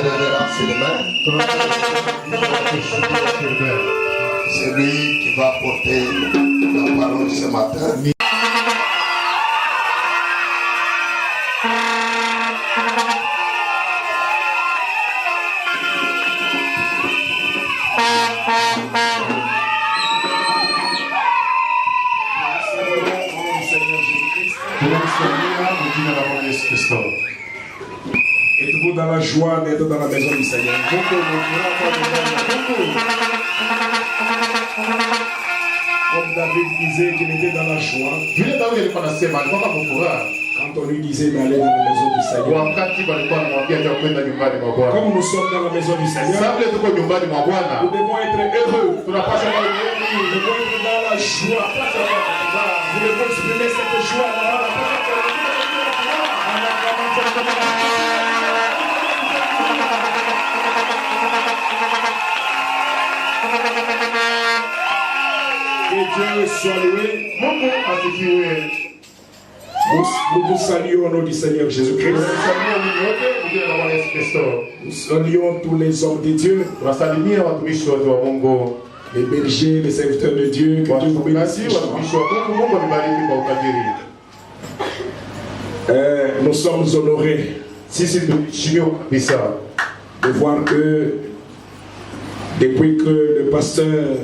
révérence sur les mains. C'est lui qui va apporter la parole ce matin. Êtes-vous dans la joie d'être dans la maison du Seigneur? Comme David disait qu'il était dans la joie, quand on lui disait d'aller dans la maison du Seigneur. Comme nous sommes dans la maison du Seigneur, nous devons être heureux. Nous devons être dans la joie. Nous devons exprimer cette joie dans la Que Dieu soit loué. Nous vous saluons au nom du Seigneur Jésus-Christ. Nous saluons tous les hommes de Dieu, les bergers, les serviteurs de Dieu. Que Dieu vous bénisse. Nous sommes honorés de voir que depuis que le pasteur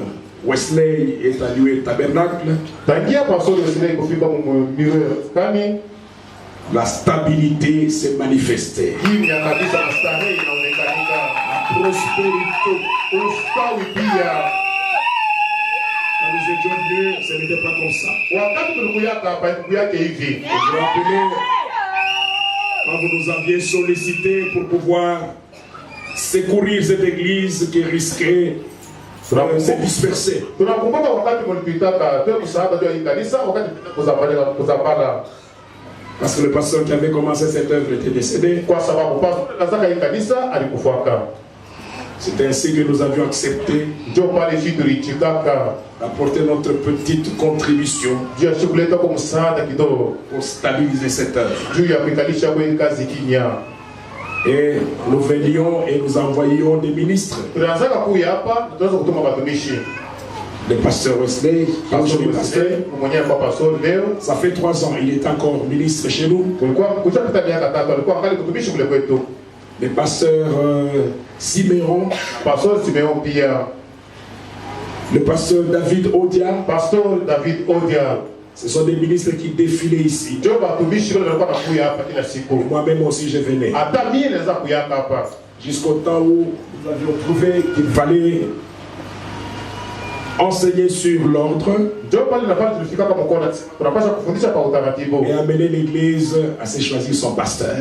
Wesley est alloué au tabernacle, la stabilité s'est manifestée. La prospérité. Quand nous étions venus, ce n'était pas comme ça. Je me rappelle quand vous nous aviez sollicité pour pouvoir secourir cette église qui risquait de se disperser. Parce que le pasteur qui avait commencé cette œuvre était décédé. C'est ainsi que nous avions accepté d'apporter notre petite contribution pour stabiliser cette œuvre. Et nous venions et nous envoyions des ministres. Le pasteur Wesley, ça fait 3 ans, il est encore ministre chez nous. Le pasteur Siméon, le pasteur David Odia, ce sont des ministres qui défilaient ici. Moi-même aussi je venais. Jusqu'au temps où nous avions trouvé qu'il fallait enseigner sur l'ordre et amener l'église à se choisir son pasteur.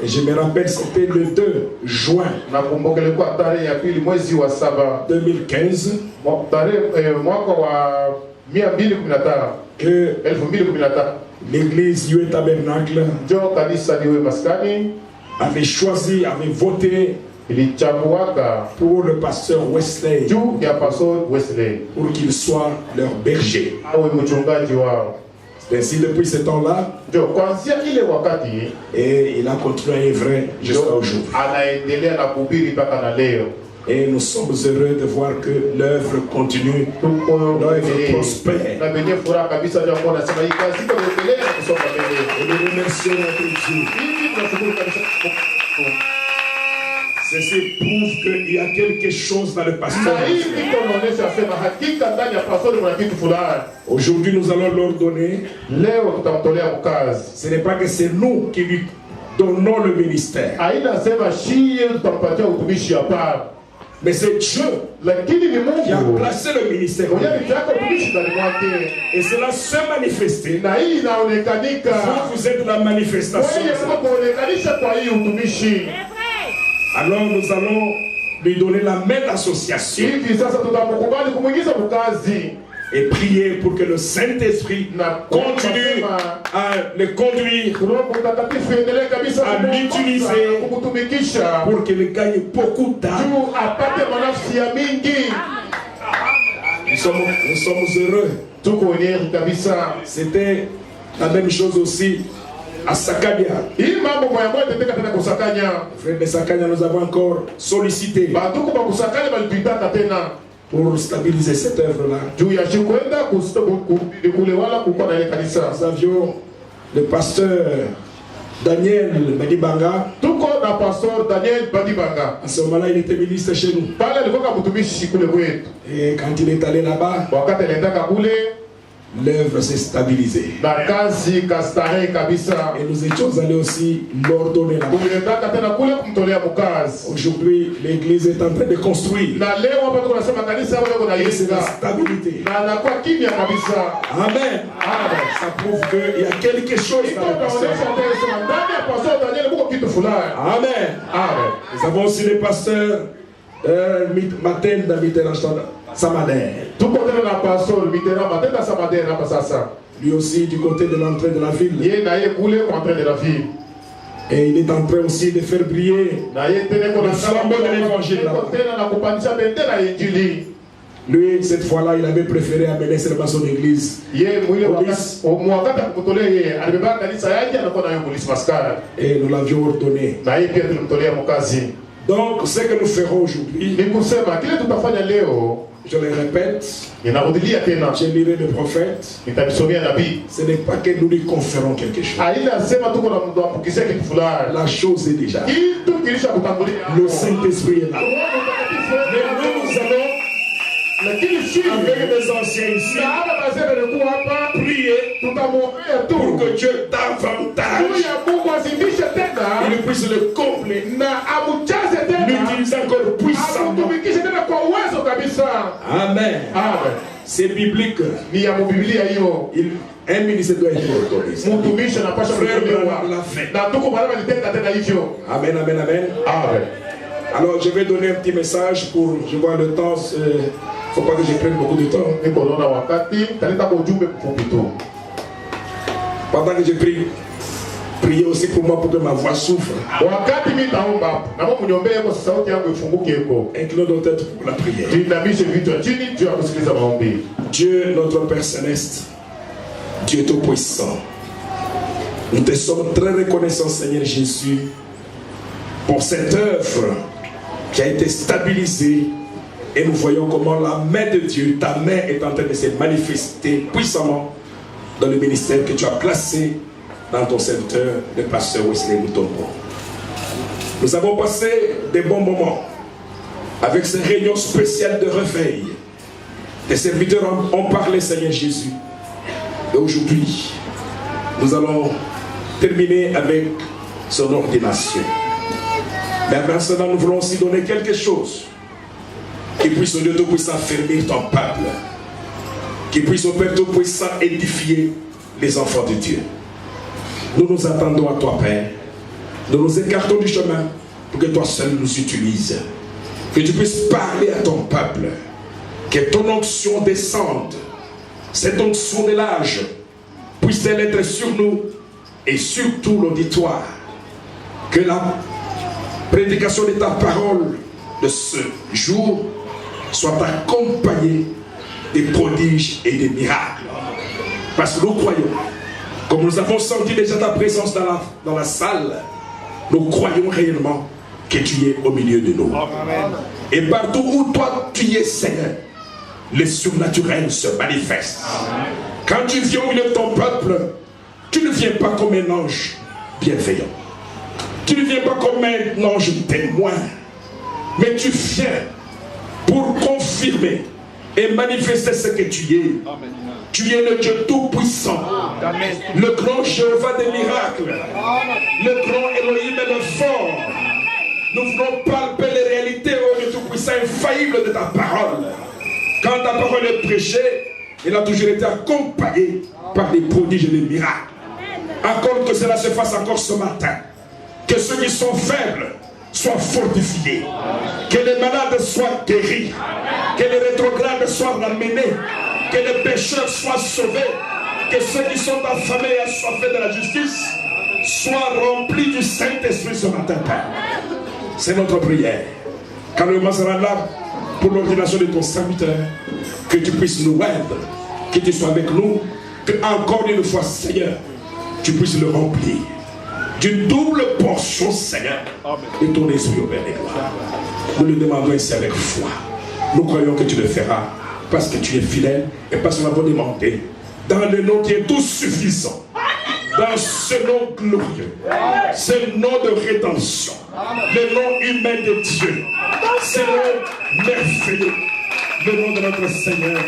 Et je me rappelle, c'était le 2 juin 2015 que l'église Yahweh Tabernacle avait choisi, avait voté pour le pasteur Wesley, pour qu'il soit leur berger. C'est ainsi depuis ce temps-là, et il a continué vrai jusqu'à aujourd'hui. Et nous sommes heureux de voir que l'œuvre continue, l'œuvre prospère. Et nous remercions notre Dieu. Ceci prouve qu'il y a quelque chose dans le pasteur. Aujourd'hui, nous allons leur donner. Ce n'est pas que c'est nous qui lui donnons le ministère. Mais c'est Dieu qui a placé le ministère. Et cela se manifester. Vous êtes la manifestation. Alors nous allons lui donner la main d'association et prier pour que le Saint-Esprit continue à le conduire, à l'utiliser pour qu'il gagne beaucoup d'âmes. Nous sommes heureux. C'était la même chose aussi à Sakania. Frère de Sakania, nous avons encore sollicité pour stabiliser cette œuvre-là. Nous avions le pasteur Daniel Badibanga. À ce moment-là, il était ministre chez nous. Et quand il est allé là-bas, l'œuvre s'est stabilisée. Et nous étions allés aussi l'ordonner là-bas. Aujourd'hui, l'église est en train de construire. Et c'est la stabilité. Amen. Ça prouve qu'il y a quelque chose dans le pasteur. Amen. Nous avons aussi les pasteurs Matin d'Habiter Samader. Lui aussi du côté de l'entrée de la ville. Et il est en train aussi de faire briller le flambeau de l'évangile là-bas. Lui, cette fois-là, il avait préféré amener seulement son église. Et nous l'avions ordonné. Donc, ce que nous ferons aujourd'hui, je le répète, je lirai le prophète. Ce n'est pas que nous lui conférons quelque chose. La chose est déjà. Le Saint-Esprit est là. Mais nous allons, avec les anciens ici, prier pour que Dieu davantage il puisse le combler, l'utiliser encore puissamment. Amen. C'est biblique. Un ministère doit être ordonné. Amen, amen, amen. Alors je vais donner un petit message pour, je vois le temps, il ne faut pas que je prenne beaucoup de temps. Pendant que je prie, priez aussi pour moi pour que ma voix souffre. Inclinons nos têtes pour la prière. Dieu, notre Père Céleste, Dieu Tout-Puissant, nous te sommes très reconnaissants, Seigneur Jésus, pour cette œuvre qui a été stabilisée. Et nous voyons comment la main de Dieu, ta main est en train de se manifester puissamment dans le ministère que tu as placé dans ton serviteur, le pasteur Wesley Mutombo. Nous avons passé des bons moments avec ces réunions spéciales de réveil. Les serviteurs ont parlé, Seigneur Jésus. Et aujourd'hui, nous allons terminer avec son ordination. Mais maintenant, nous voulons aussi donner quelque chose qui puisse, au Dieu Tout-Puissant, affermir ton peuple. Qui puisse, au Père Tout-Puissant, édifier les enfants de Dieu. Nous nous attendons à toi, Père. Nous nous écartons du chemin pour que toi seul nous utilises. Que tu puisses parler à ton peuple. Que ton onction descende. Cette onction de l'âge puisse-t-elle être sur nous et sur tout l'auditoire. Que la prédication de ta parole de ce jour soit accompagnée des prodiges et des miracles. Parce que nous croyons, comme nous avons senti déjà ta présence dans la salle, nous croyons réellement que tu es au milieu de nous. Amen. Et partout où toi tu es, Seigneur, le surnaturel se manifeste. Amen. Quand tu viens au milieu de ton peuple, tu ne viens pas comme un ange bienveillant. Tu ne viens pas comme un ange témoin. Mais tu viens pour confirmer et manifester ce que tu es. Amen. Tu es le Dieu Tout-Puissant, le grand Jéhovah des miracles, le grand Elohim et le fort. Nous voulons palper les réalités, ô Dieu Tout-Puissant, infaillible de ta parole. Quand ta parole est prêchée, elle a toujours été accompagnée par des prodiges et des miracles. Accorde que cela se fasse encore ce matin. Que ceux qui sont faibles soient fortifiés. Que les malades soient guéris. Que les rétrogrades soient ramenés. Que les pécheurs soient sauvés. Que ceux qui sont affamés et assoiffés de la justice soient remplis du Saint-Esprit ce matin, Père. C'est notre prière. Quand le moment sera là pour l'ordination de ton serviteur, que tu puisses nous aider, que tu sois avec nous, que encore une fois, Seigneur, tu puisses le remplir d'une double portion, Seigneur, de ton esprit au Père des gloires. Nous le demandons ici avec foi. Nous croyons que tu le feras parce que tu es fidèle et parce que nous avons demandé dans le nom qui est tout suffisant, dans ce nom glorieux, ce nom de rédemption, le nom humain de Dieu, ce nom merveilleux, le nom de notre Seigneur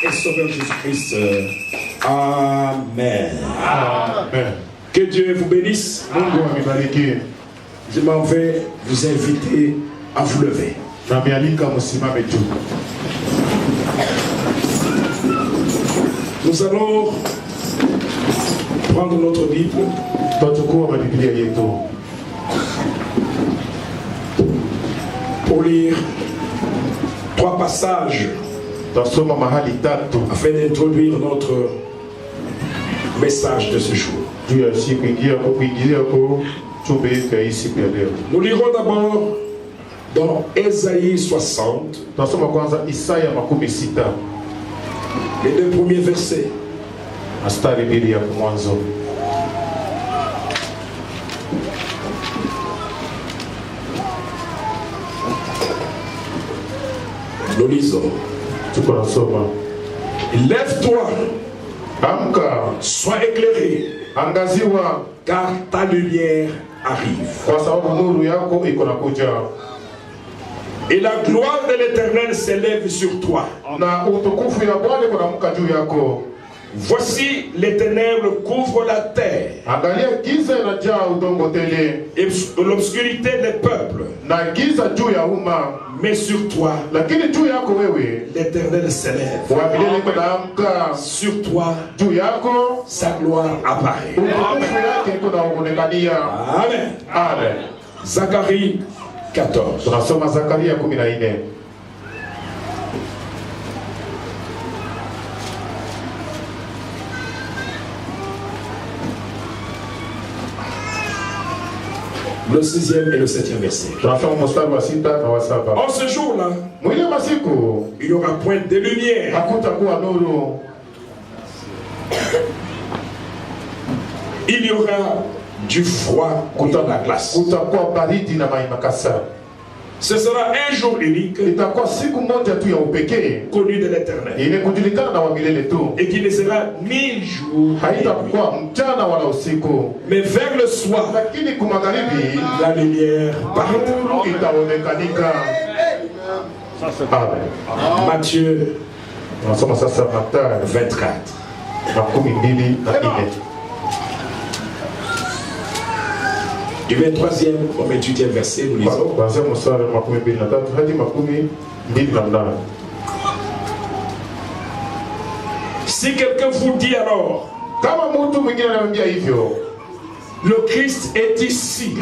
et Sauveur Jésus-Christ. Amen. Amen. Que Dieu vous bénisse. Je m'en vais vous inviter à vous lever. Nous allons prendre notre Bible pour lire 3 passages afin d'introduire notre message de ce jour. Nous lirons d'abord dans Ésaïe 60, les 2 premiers versets. Nous lisons. Lève-toi, sois éclairé, car ta lumière arrive. Et la gloire de l'Éternel s'élève sur toi. Voici les ténèbres couvrent la terre et l'obscurité des peuples. Mais sur toi, l'Éternel s'élève. Sur toi, sa gloire apparaît. Amen. Amen. Zacharie 14. Le 6e et le 7e verset. En ce jour-là, il n'y aura point de lumière. Il y aura du froid et de la glace. Ce sera un jour unique connu de l'Éternel et qui ne sera ni jour ni nuit. Mais vers le soir, la lumière paraîtra. Matthieu 24. Du 23e au 28e verset, nous lisons. Si quelqu'un vous dit alors, le Christ est ici,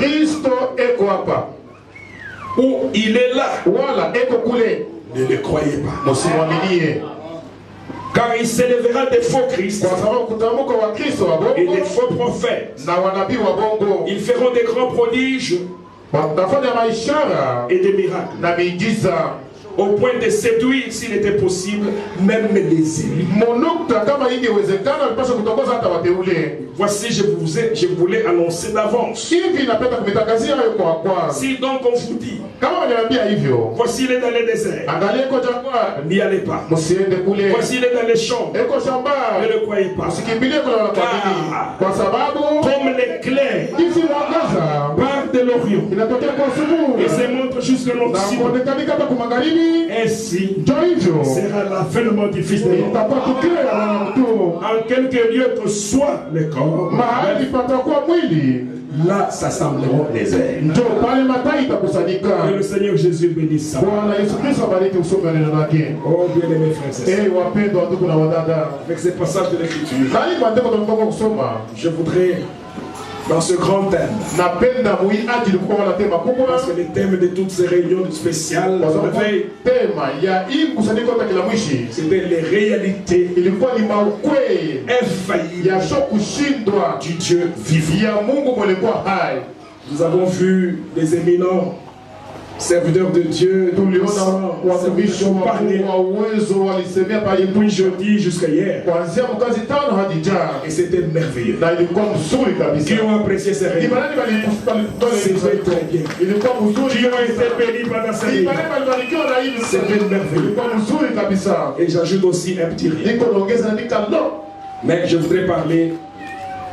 ou il est là, ne le croyez pas. Car il s'élèvera des faux Christ et des faux prophètes. Ils feront des grands prodiges et des miracles, au point de séduire, s'il était possible, même les élus. Voici, je voulais annoncer d'avance. Si donc on vous dit, voici il est dans le désert, n'y allez pas. Voici il est dans les champs, ne le croyez pas. Car, comme l'éclair part de l'Orient et se montre jusqu'à l'Occident, ainsi sera l'avènement du Fils de l'homme. En quelque lieu que soit le corps, là s'assembleront les airs. Que le Seigneur Jésus bénisse ça. Oh bien-aimés frères et sœurs, avec ces passages de l'Écriture, je voudrais, dans ce grand thème, parce que le thème de toutes ces réunions spéciales, c'était les réalités infaillibles du Dieu vivant. Nous avons vu les éminents Serviteurs de Dieu, tuliona watumishi wa Mungu wa uwezo walisemea pale depuis jeudi jusqu'à hier. kuanzia mkazi 5 hadi jana, Et c'était merveilleux. na ilikuwa mzuri kabisa. Qui ont apprécié ces réunions. Ibarani C'était très bien. ilikuwa mzuri. Qui ont été bénis pendant ces réunions. Ibarani walibarikiwa na hivi. C'était merveilleux. Ilikuwa mzuri kabisa. Et j'ajoute aussi un petit rien. Niko naongeza andika no. Mais je voudrais parler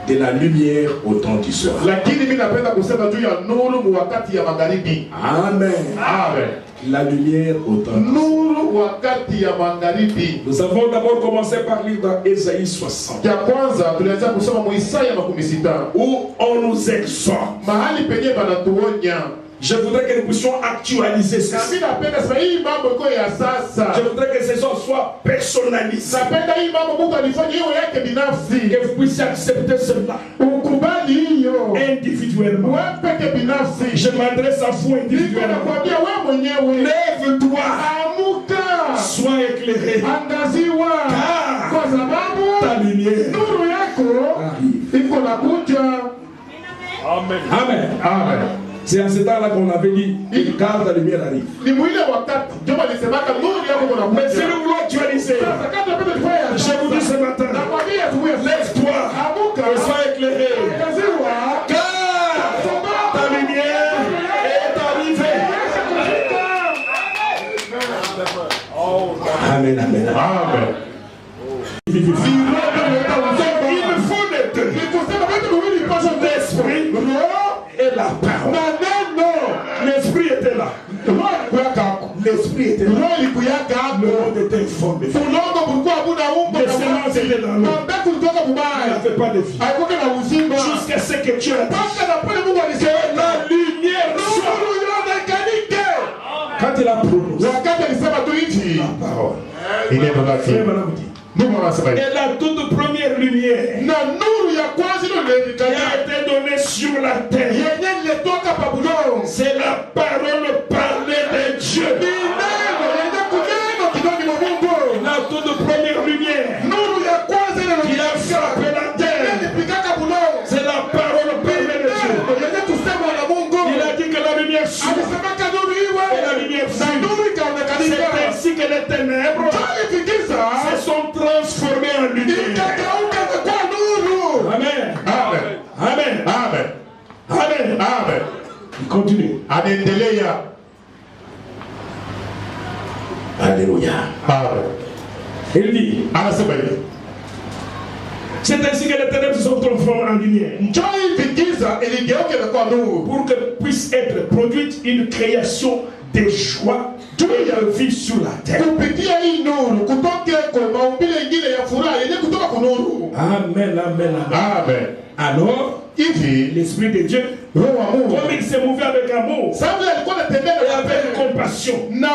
de la lumière au temps du soir. Lakini mimi napenda kusema juu ya nuru wakati ya magharibi. Amen. Amen. La lumière au temps du soir. Nuru wakati ya magharibi. Nous avons d'abord commencé par lire dans Ésaïe 60. Ya kwanza tulianza kusoma mu Isaya 60 où on nous exhorte. mahali penye banatuonya. Je voudrais que nous puissions actualiser Na ceci. mimi napenda sasa hii mambo iko ya sasa. Je voudrais que ces choses soient personnalisées. Napenda hii mambo Mungu alifanya hiyo yake binafsi. Que vous puissiez accepter cela Ukubali hiyo. individuellement. Wewe peke binafsi. Je m'adresse à vous Niko individuellement. nakwambia wewe mwenyewe. Lève-toi. Amuka. Sois éclairé. Angaziwa. Car Kwa sababu ta lumière nuru yako arrive. iko nakuja. Amen. Amen. Amen. C'est à ce temps-là qu'on avait dit que quand la lumière arrive. Ni mwile wakati ndio walisemaka nuru yako iko nakuja. Mais si nous voulons actualiser, Sasa kama tunapenda kufanya je vous dis ce matin, nakwambia asubuhi lève-toi amuka. et sois éclairé. Angaziwa. Car ta lumière est arrivée. Amen, amen. Amen. Il me faut les deux. L'esprit et la parole. L'esprit était là. L'esprit était là. Le monde était informé. Les semences étaient dans l'eau. Il n'avait pas de vie. Jusqu'à ce que Dieu a dit que la lumière soit. Quand il a prononcé la parole, et la toute première lumière qui a été donnée sur la terre, c'est la parole parlée de Dieu. La toute première lumière qui a frappé la terre, c'est la parole parlée de Dieu. Il a dit que la lumière soit et la lumière fut. C'est ainsi que les ténèbres se sont transformées en lumière. Amen. Amen. Amen. Amen. Amen. Amen. Il continue. Anaendelea. Alléluia. Amen. Il dit, Anasema hivi. c'est ainsi que les ténèbres se sont transformées en lumière. Njoo hivi giza iligeuka na kuwa nuru. Pour que puisse être produite une création de joie et de vie sur la terre. Kupitia hii nuru kutoka kwa maumbile ingine ya furaha yenye kutoka kwa nuru. Amen, amen, amen. Amen. Alors, Hivi l'Esprit de Dieu, Roho wa Mungu comme il s'est mouvé avec amour sababu alikuwa anatembea et na avec mapendo compassion, na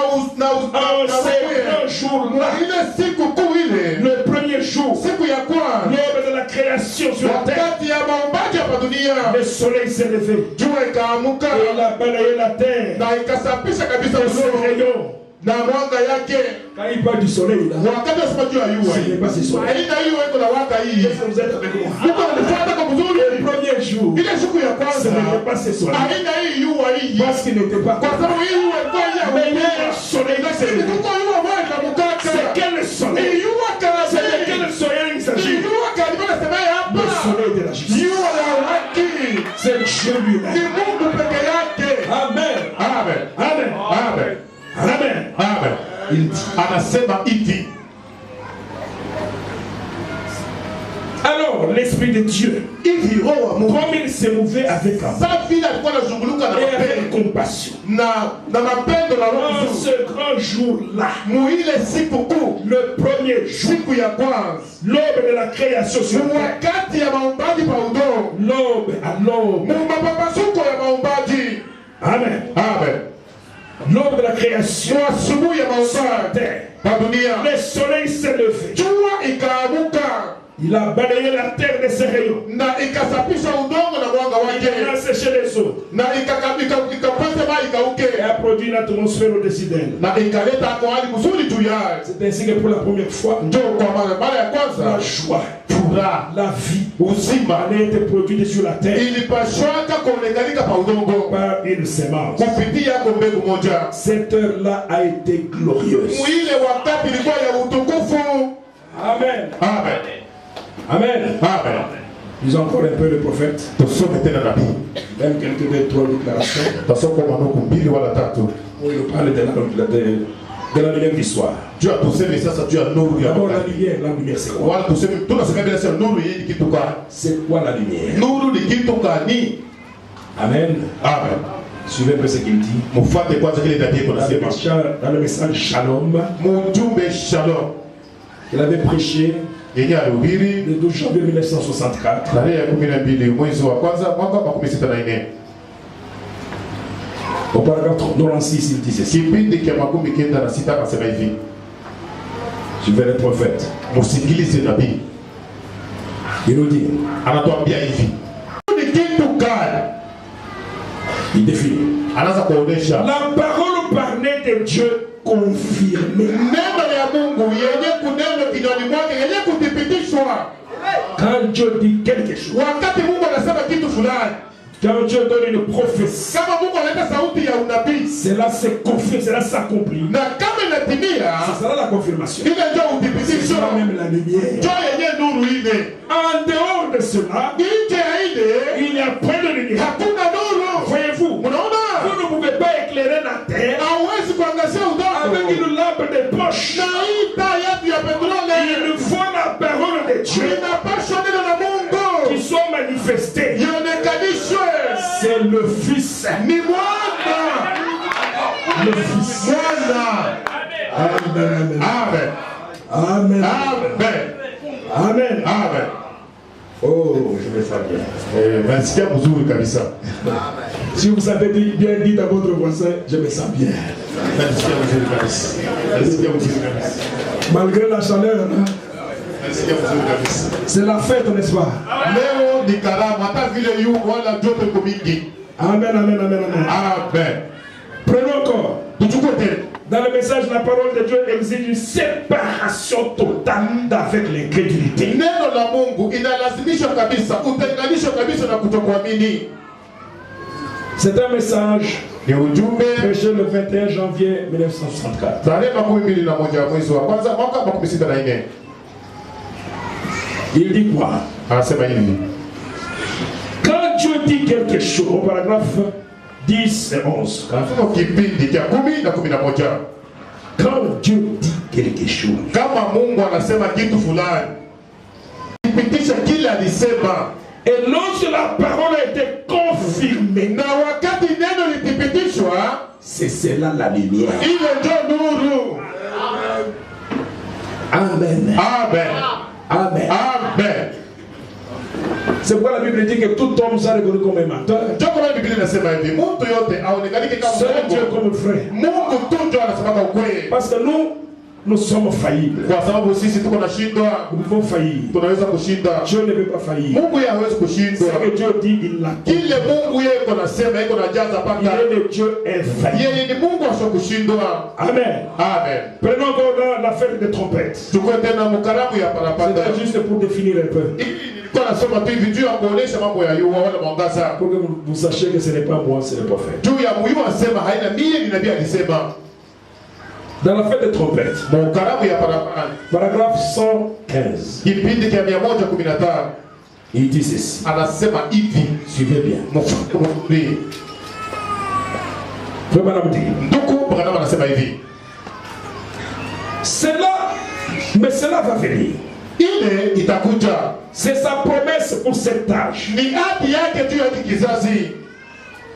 ces grands jours-là, ile siku kuu ile le premier jour, siku ya kwanza l'aube de la création sur la terre, wakati ya maumbaji hapa dunia, le soleil s'est levé jua ikaamuka et il a balayé la terre na ikasafisha kabisa de ses udongo rayons. na mwanga yake. Quand il parle du soleil, là, Wakati asema juu ya yua ce n'est pas ce soleil. aina hiyo iko na waka hii, Est-ce que vous êtes avec moi? Mungu anafuata kwa mzuri. Le premier jour, Ile siku ya ce kwanza n'était pas ce soleil. aina hii yua hii, Parce qu'il n'était pas kwa sababu hii yua ilikuwa mais il y a ya un soleil qui s'est lakini levé. kuko yua moja ikamukaka. C'est quel soleil? Ni yua C'est de kali. quel soleil il Ni s'agit? yua kali bana sema hapa. Le soleil de la justice. Yua ya haki. C'est Dieu Ni lui-même. Mungu peke yake. Amen. Amen. Amen. Amen. Amen. Amen. Il dit. Anasema iti. Alors, l'Esprit de Dieu, Hivi Roho wa Mungu comme il s'est mouvé avec amour sasa vile alikuwa anazunguluka na et avec mapendo compassion, na mapendo na roho dans nzuri. ce grand jour-là, Mu ile siku kuu, le premier jour, siku ya kwanza, l'aube de la création sur mu terre, wakati ya maumbaji pa udongo, l'aube à l'aube. mu mapambazuko ya maumbaji. Amen. Amen. L'aube de la création Mu asubuhi ya sur la maumbaji terre, pa dunia, le soleil s'est levé. jua ikaamuka Il a balayé la terre de ses rayons. na ikasafisha udongo na mwanga Il a wake séché les eaux. na ikapasa maji ikauke. Et a produit une atmosphère au-dessus d'elle. Na ikaleta kwa hali mzuri juu yake. C'est ainsi que pour la première fois, Ndio kwa mara ya kwanza la joie, furaha, la vie, uzima a été produite sur la terre ilipashwaka kuonekanika pa udongo par une sémence. kupitia kwa mbegu moja. Cette heure-là a été glorieuse. Ile wakati ilikuwa ya utukufu. Amen. Amen. Amen. Amen. Ils ont encore un peu le prophète. Tusome tena nabii. Même quelques deux, trois déclarations. Tasoma maneno mbili wala tatu. Où il parle de la lumière du soir. Juu tuseme sasa juu ya nuru ya D'abord, wakati. la lumière c'est quoi? Wala tuseme tunasema bila sema nuru hii ni kitu gani? C'est quoi la lumière? Nuru ni kitu gani? Amen. Amen. Suivez un peu ce qu'il dit. Mfuate kwanza kile nabii anasema. Dans le message Shalom, Mjumbe Shalom. il avait prêché Yenye alihubiri le 12 janvier 1964. tarehe ya 12 mwezi wa kwanza mwaka wa 1964. Au paragraphe 96, il disait ça. Kipindi cha 96 anasema hivi. Suivez le prophète. Msikilize nabii. Il nous dit, Anatuambia hivi. Ni kitu gani? il définit. Anaanza kuonesha La parole parlée de Dieu confirmée. neno ya Mungu yenye kuneno kinywani mwake yenye kuthibitishwa. Quand Dieu dit quelque chose, Wakati Mungu anasema kitu fulani, quand Dieu donne une prophétie, kama Mungu analeta sauti ya unabii, cela se confirme, cela s'accomplit. na kama inatimia, Ce sera la confirmation. ile ndio Ce uthibitisho. sera même la lumière. Ndio yenye nuru ile. En dehors de cela, Nje ya ile il n'y a point de lumière. hakuna nuru. Voyez-vous, Unaona? vous ne pouvez pas éclairer la terre Hauwezi kuangazia avec udongo. une lampe de poche. Na hii taa yetu ya petroli Il faut la parole de Dieu inapaswa neno la Mungu qui soit manifestée. ionekanishwe. C'est le Fils. Ni mwana. Le Fils. Mwana. Amen. Amen. Amen. Amen. Amen. Amen. Oh, je me sens bien. Nasikia mzuri kabisa. Si vous avez bien dit à votre voisin, je me sens bien. Nasikia mzuri kabisa. Nasikia mzuri kabisa. Malgré la chaleur, hein, Nasikia mzuri kabisa. c'est la fête, n'est-ce pas? Leo ni karamu hata vile yu wala joto iko mingi. Amen, amen, amen, amen. Amen. Prenons encore. Tuchukue tena. Dans le message, la parole de Dieu exige une séparation totale d'avec l'incrédulité. Neno la Mungu inalazimisha kabisa utenganisho kabisa na kutokuamini. C'est un message Ni ujumbe prêché le 21 janvier 1964. tarehe 21 mwezi wa kwanza mwaka 1964. Il dit quoi? Anasema hivi. Quand Dieu dit quelque chose, au paragraphe 10 et 11, Katika kipindi cha 10 na 11. quand Dieu dit quelque chose, Kama Mungu anasema kitu fulani, thibitisha kile alisema. et lorsque la parole a été confirmée, Na wakati neno lithibitishwa, c'est cela la lumière. ile ndio nuru. Amen. Amen. Amen. Amen. C'est pourquoi la Bible dit que tout homme sera reconnu comme un menteur. Ndio kwa Biblia inasema hivi, mtu yote aonekanike kama Seul Dieu Mungu. comme frère. Mungu tu ndio anasemaka ukweli. Parce que nous sommes faillibles. Kwa sababu sisi tuko na shindwa, Nous pouvons faillir. tunaweza kushinda. Dieu ne peut pas faillir. Mungu yeye hawezi Ce kushindwa. que Dieu dit, il l'a dit. Kile Mungu yeye iko nasema iko najaza Il paka. est le Dieu infaillible. Yeye ni Mungu asokushindwa. Amen. Amen. Prenons encore la fête des trompettes. Tukue tena mkaramu ya parapanda. C'était juste pour définir un peu. Nilikuwa nasema tu hivi juu ya kuonesha mambo ya yua wala mwangaza. Pour que vous sachiez que ce n'est pas moi, c'est le prophète. Juu ya muhimu anasema haina mie ni nabii alisema. Dans la fête des trompettes, Mkaramu ya parapanda. paragraphe 115, Kipindi cha 115 il dit ceci. anasema hivi. Suivez bien. Mfupi. Frère Madame dit, Ndugu Branham anasema hivi. mais cela va venir. Ile itakuja. C'est sa promesse pour cet âge. Ni hadi yake juu ya hiki kizazi.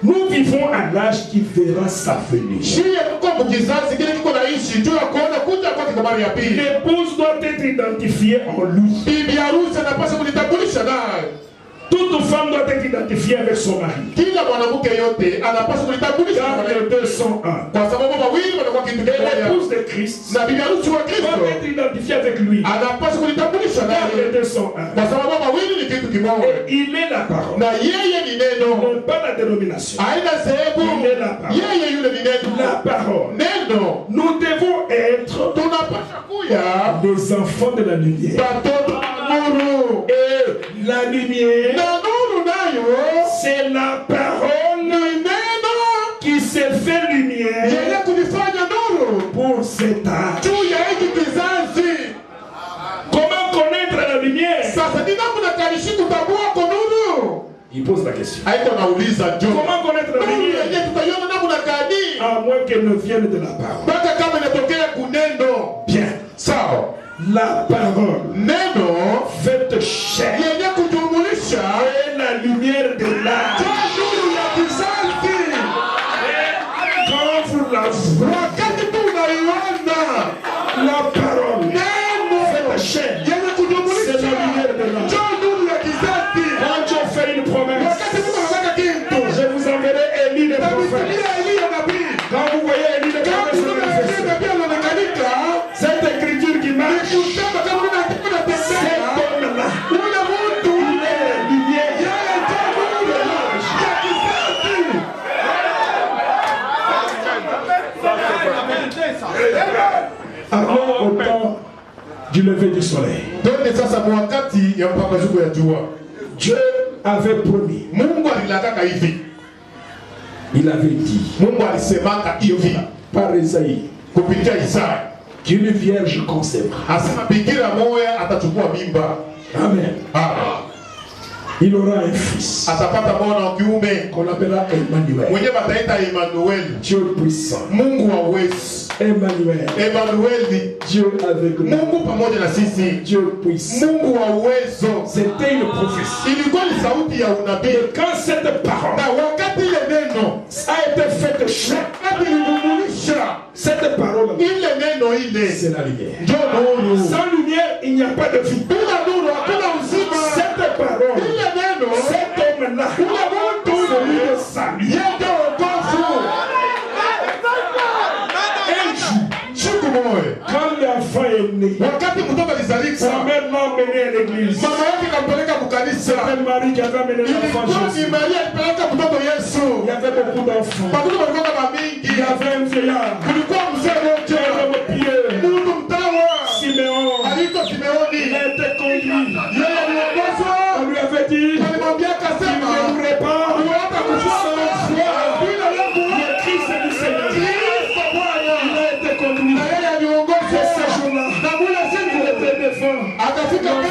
Nous vivons à l'âge qui verra sa venue. Shie tuko mkizazi kile kiko naishi juu ya kuona kuja kwake kwa mara ya pili. L'épouse doit être identifiée en lui. Bibi harusi anapaswa kujitambulisha naye. Toute femme doit être identifiée avec son mari. Kila mwanamke yote anapaswa kujitambulisha Car les deux sont un. kwa sababu wawili wanakuwa kitu Et kimoja. l'épouse de Christ Na bibi harusi wa Kristo doit être identifiée avec lui. anapaswa kujitambulisha Car les naye deux sont un. kwa sababu wawili ni kitu kimoja. Et il est la parole. Na yeye ni neno, Non pas la dénomination. haina sehemu. Il est la parole. Yeye yule ni neno, La parole. neno. Nous devons être Tunapaswa kuya des enfants de la lumière. batoto wa nuru. Et la lumière, Na nuru nayo c'est la parole ni neno qui s'est fait lumière yenye kulifanya nuru pour cet âge. juu ya hiki kizazi. Comment connaître la lumière? Sasa ni namna kalishi kutambua kwa nuru. Il pose la question. Haiko nauliza jo. Comment connaître la Nuru lumière? yenye tutaiona namna gani? À moins qu'elle ne vienne de la parole. Mpaka kama inatokea kuneno. Bien. Sawa. La parole Neno faite chair yenye kujumulisha est la lumière de l'âge. nuru ya kizazi. Quand vous la voyez, Wakati tu unaiona la parole neno faite chair, yenye c'est la kujumulisha lumière de l'âge. nuru ya kizazi. Quand Dieu fait une promesse, Wakati Mungu anataka kitu, je vous enverrai Élie le prophète. tamitilia Eliya nabii. Quand vous voyez Élie le Kama prophète se tunaona manifester, Eliya nabii anaonekanika, cette écriture qui marche, kusema kama unatembea cet homme-là, ule mtu il est la lumière. yeye ndio nuru ya kizazi. Avant au temps du lever du soleil, Twende sasa kwa wakati ya mpambazuko ya jua. Dieu avait promis, Mungu alilakaka hivi. il avait dit Mungu alisemaka hivi par Esaïe kupitia Isaya. qu'une vierge concevra. Asema bikira moya atachukua mimba. Amen. Ah, Il aura un fils atapata mwana wa kiume qu'on appellera Emmanuel. mwenye bataita Emmanuel. Dieu puissant. Mungu wa uwezo. Emmanuel. Emmanuel, Dieu avec nous. Mungu pamoja na sisi. Dieu puissant. Mungu wa uwezo. C'était une prophétie. Ilikuwa ni sauti ya unabii. Et quand cette parole Na wakati ile neno a été faite chair, wakati ilibumulisha cette parole, ile neno ile c'est la lumière. ndio nuru. Sans lumière, il n'y a pas de vie. Bila nuru hakuna uzima. Cette parole, Ile neno cet homme-là, ule mtu c'est le salut. yeye ndio wokovu. Un jour, Siku moja quand l'enfant est né, wakati mtoto alizalika, sa mère l'a emmené à l'église. mama yake kampeleka mkanisa. C'est Marie qui avait amené l'enfant Ilikuwa ni Jésus. Maria alipeleka mtoto Yesu. Il y avait beaucoup d'enfants. Watoto walikuwa kama Il mingi. y avait un vieillard, Kulikuwa mzee un mmoja, homme pieux, mtu mtawa Siméon. aliitwa Il Simeoni. a été conduit. Yeye aliongozwa, On lui avait dit, alimwambia il akasema, ne mourrait pas hata kufuata bila yangu le Christ du Seigneur. Kristo Bwana. Il a été conduit. Na yeye aliongozwa Ce jour-là, na mule il siku était devant. akafika mbele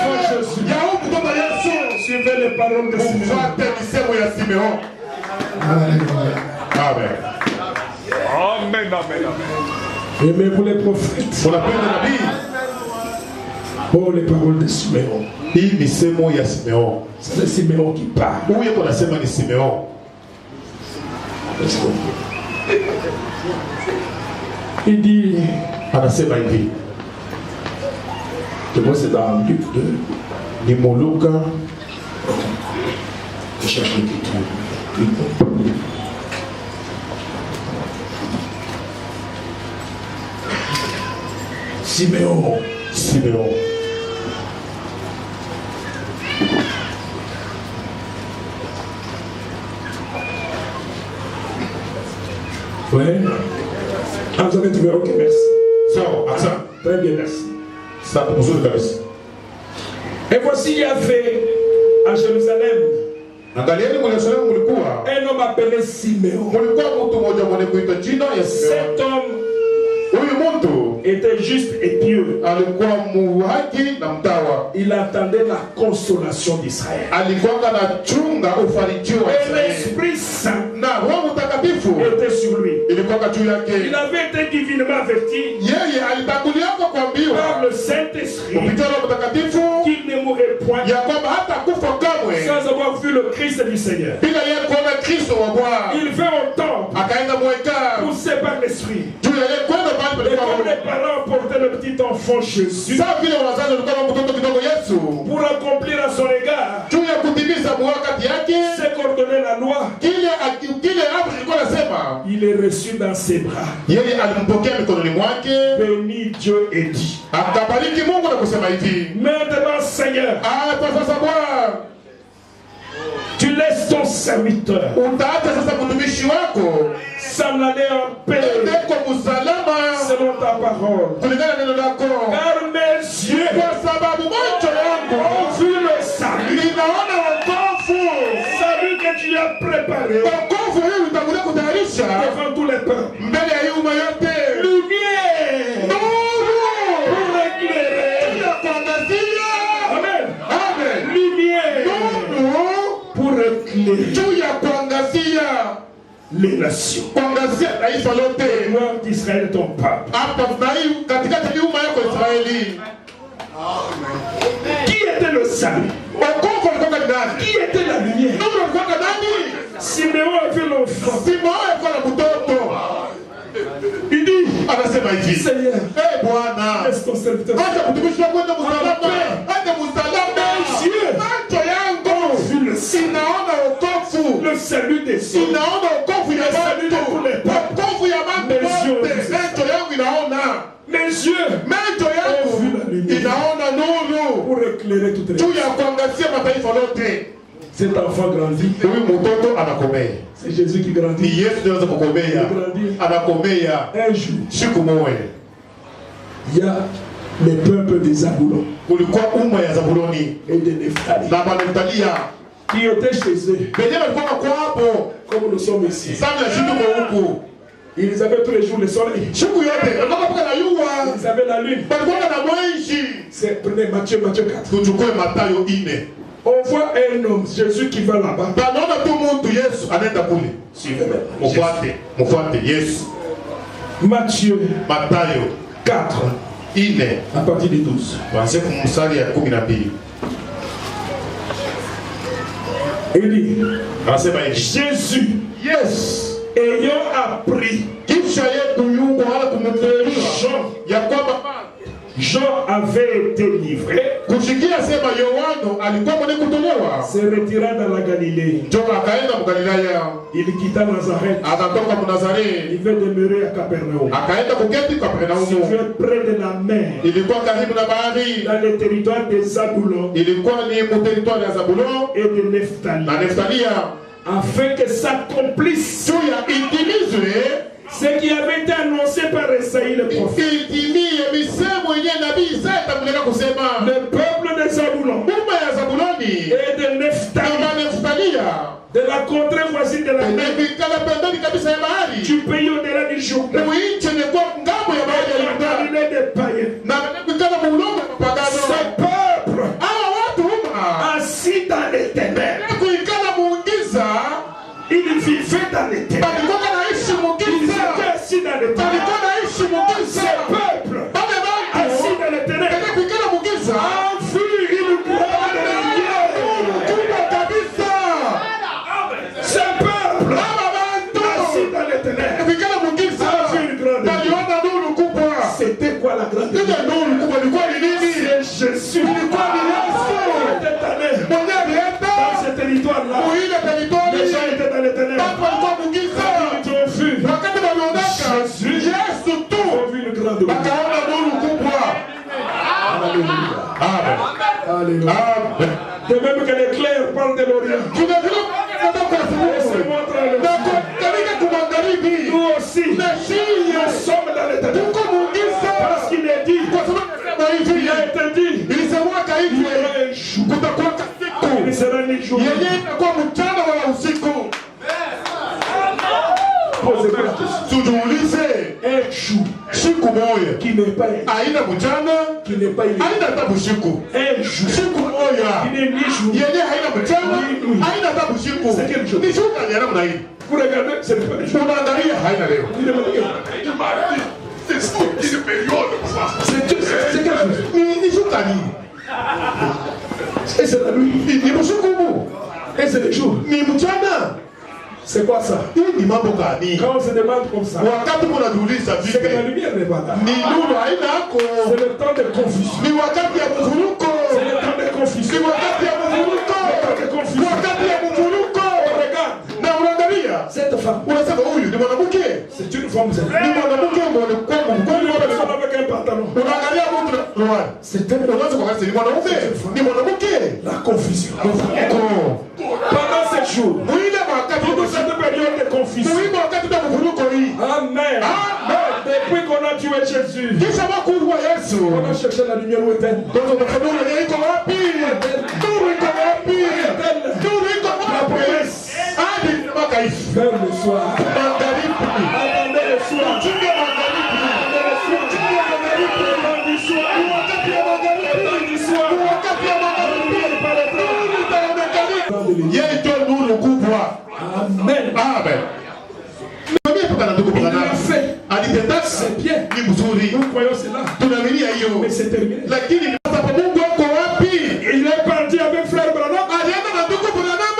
ya huyu mtoto Yesu. Suivez les paroles de Siméon. Mfuate misemo ya Simeon. Amen. Amen, amen, amen. Aimez-vous les prophètes. Unapenda nabii? Oh, les paroles de Siméon. Hii misemo ya Simeon. C'est le Siméon qui parle. Huyu yuko nasema ni Simeon. Il dit, Anasema hivi. je vois c'est dans Luc 2, Ni Muluka chapitre 3. Siméon. Simeon. Ouais. Ah, vous avez trouvé, ok, merci. Sawa, asante. Très bien, merci. Asante mzuri kabisa. Et voici, il y avait à Jérusalem Angalieni Yerusalemu mulikuwa un homme appelé Siméon. mulikuwa mtu mmoja mwenye kuitwa jina ya Simeon. Cet homme Huyu mtu était juste et pieux. alikuwa muhaki na mtawa. Il attendait la consolation d'Israël. Alikuwa na chunga ufarijio wa Et Israeli. l'Esprit Saint Na Roho Mtakatifu était sur lui. ilikuwa juu Il yake. avait été divinement averti Yeye alitanguliwa par kuambiwa le Saint-Esprit kupitia Roho Mtakatifu qu'il ne mourrait point ya kwamba hata kufa kamwe sans avoir vu le Christ du Seigneur. bila yeye kuona Kristo wa Bwana. Il vint au temple, Akaenda mweka poussé par l'Esprit. juu ya yeye kwenda mahali Et palikuwa comme les parents portaient le petit enfant Jésus sasa vile wazazi walikuwa na mtoto kidogo Yesu pour accomplir à son égard juu ya kutimiza mwake katikati yake. Ce qu'ordonnait la loi, Kile amri ilikuwa nasema, il est reçu dans ses bras. yeye alimpokea mikononi mwake. Béni Dieu et dit. Akabariki Mungu na kusema hivi, Maintenant, Seigneur, hapa sasa Bwana, tu laisses ton serviteur utaacha sasa mtumishi wako s'en aller en paix kwa usalama selon ta parole. kulingana na neno lako. Car mes yeux Kwa sababu macho yangu ont vu le salut. ninaona wokovu. Salut que tu as préparé Wokovu hii utakuja kutayarisha devant tous les peuples. mbele ya umma yote. Lumière Nuru pour éclairer. ya kuangazia. Amen. Amen. Lumière Nuru pour éclairer juu ya kuangazia, les nations. kuangazia taifa lote. Gloire d'Israël, ton peuple. Hapa tunai katikati ya umma yako Israeli. Qui était le salut? Wokovu alikuwa ndani. Qui était la lumière? Nuru alikuwa ndani. Siméon a vu l'enfant. Simao alikuwa na mtoto. Il dit, Anasema hivi, Seigneur, Bwana, laisse ton serviteur. acha mtumishi wako ende msalama. Ende msalama. Macho yangu inaona wokovu. Le salut des hommes. Inaona wokovu ya watu. Wokovu ya watu wote. Macho yangu inaona. Mes yeux Macho yangu inaona nuru pour éclairer toutes les juu ya kuangazia mataifa lote. Cet enfant grandit. Huyu mtoto anakomea. C'est Jésus qui grandit. Ni Yesu ndiye anaweza kukomea. Anakomea Un jour, siku moja. il y a les peuples des Zabulon Kulikuwa umma ya Zabuloni et de Nephtali na Neftalia qui étaient chez eux, benye walikuwa kwa hapo comme nous sommes ici. sana ya shitu kwa huku. Ils avaient tous les jours le soleil. Siku yote walikuwa paka na yua. Ils avaient la lune. Walikuwa na mwezi. Prenez Matthieu 4. Tuchukue Mathayo 4. On voit un homme, Jésus qui va là-bas. Banaona tu mtu Yesu anaenda kule. Mfuate Yesu. Matthieu Mathayo 4, 4 à partir du 12. kuanzia mstari ya 12. Il dit, Anasema hivi, Jésus, Yes, ayant appris, kisha yetu Mungu wala kumteua ya kwamba Jean avait été livré, kusikia sema Yohana alikuwa mwenye kutolewa, se retira dans la Galilée. ndio akaenda Galilaya, Il quitta Nazareth. akatoka Il Nazareti veut demeurer à Capernaum. akaenda kuketi Kapernaumu. Situé près de la mer, Ilikuwa karibu na bahari, dans le territoire des Zabulon ilikuwa ni territoire ya Zabulon et de Nephtali, na Neftalia, afin que s'accomplisse juu ya itimizwe ce qui avait été annoncé par Esaïe le prophète. itimie misemo yenye nabii Isaya atangulia kusema, Le peuple de Zabulon umma ya Zabuloni et de Nephtali, na Neftalia de la contrée voisine de la mer, ikala pembeni kabisa ya bahari, du pays au-delà du Jourdain, muinchi ni kwa ngambo ya bahari ya la Yordani, Galilée des païens. na ikala mulongo ya mapagano. Ce peuple Hawa watu umma assis dans les ténèbres, kuikala muungiza, ils vivaient dans les ténèbres. balikuwa naishi Ils muungiza, étaient assis dans les ténèbres. balikuwa naishi muungiza. Ce peuple Bale bantu assis dans les ténèbres kuikala muungiza a vu une grande lumière. kubwa kabisa. Ce peuple Hawa bantu assis dans les ténèbres kuikala muungiza a vu une grande lumière. baliona nuru kubwa. C'était quoi la grande Ile lumière? nuru kubwa ilikuwa ni nini? C'est Jésus. Ilikuwa ni Yesu Était allé mwenye alienda dans ce territoire-là. muile territori. Les gens étaient dans les ténèbres. Watu walikuwa muungiza, Ils ont vu. wakati walionaka Yesu tu Ils ont vu une grande lumière. wakaona nuru kubwa. Alléluia. Amen. Alléluia. Amen. De même que l'éclair parle de l'Orient. Kuna vile tunatoka Et se asubuhi montre à l'Orient. na kutalika kumagharibi Nous aussi, na shia nous sommes dans les ténèbres. tuko muungiza, Parce qu'il est dit, kwa sababu nasema hivi, il a été dit, ilisemwaka il y hivi, aura un jour. kutakuwa Il siku sera ni jour. yenye itakuwa mchana wala usiku. Posez-vous la question. Tujiulize, Un jour siku moja qui n'est pas haina mchana, qui n'est pas illimité. haina hata usiku. Un jour Siku moja qui n'est ni jour. yenye haina mchana, haina hata usiku. C'est quel jour? Ni siku gani ya namna hii? Vous regardez, ce n'est pas le jour. Unaangalia haina leo. Il est marqué. C'est quel jour? Ni siku gani? Et c'est la nuit. Ni usiku huu. Et c'est le jour. Ni mchana. C'est quoi ça? Hii ni mambo gani? Quand on se demande comme ça, Wakati mnajiuliza c'est que la vipi? lumière n'est pas là. Ni nuru haina yako. C'est le temps de confusion. Ni wakati ya mvuruko. C'est le temps de Ni confusion. wakati ya mvuruko. Wakati ya mvuruko. femme. Unasema huyu ni mwanamke. C'est une femme. Ni mwanamke mbona kwa Une personne avec un pantalon. unaangalia mtu Rowan. C'est un Unaweza kuangalia ni mwanamke. Ni mwanamke. La confusion. Pendant ces jours, Muida wakati pendant cette période de confusion. muida wakati wa kufuruko hii. Amen. Amen. Depuis qu'on a tué Jésus, Kisha wakuwa Yesu. on a cherché la lumière où est-elle? Ndio tunafahamu ni iko wapi? Nuru iko wapi? Nuru iko La wapi? promesse. Hadi makaifu. Vers le soir. Magharibi. Attendez le soir. Chunga magharibi. Attendez le soir. Chunga magharibi. Attendez du soir. Wakati wa magharibi. Attendez du soir. Wakati wa magharibi. Nuru itaonekana. Yeye ndio nuru kubwa. Amen. Amen. Mimi hapa na ndugu bwana. Alitendaka C'est bien. ni mzuri. Nous croyons cela. Tunaaminia hiyo. Mais c'est terminé. Lakini sasa kwa Mungu wako wapi? Il est parti avec frère Branham. Alienda na ndugu Branham.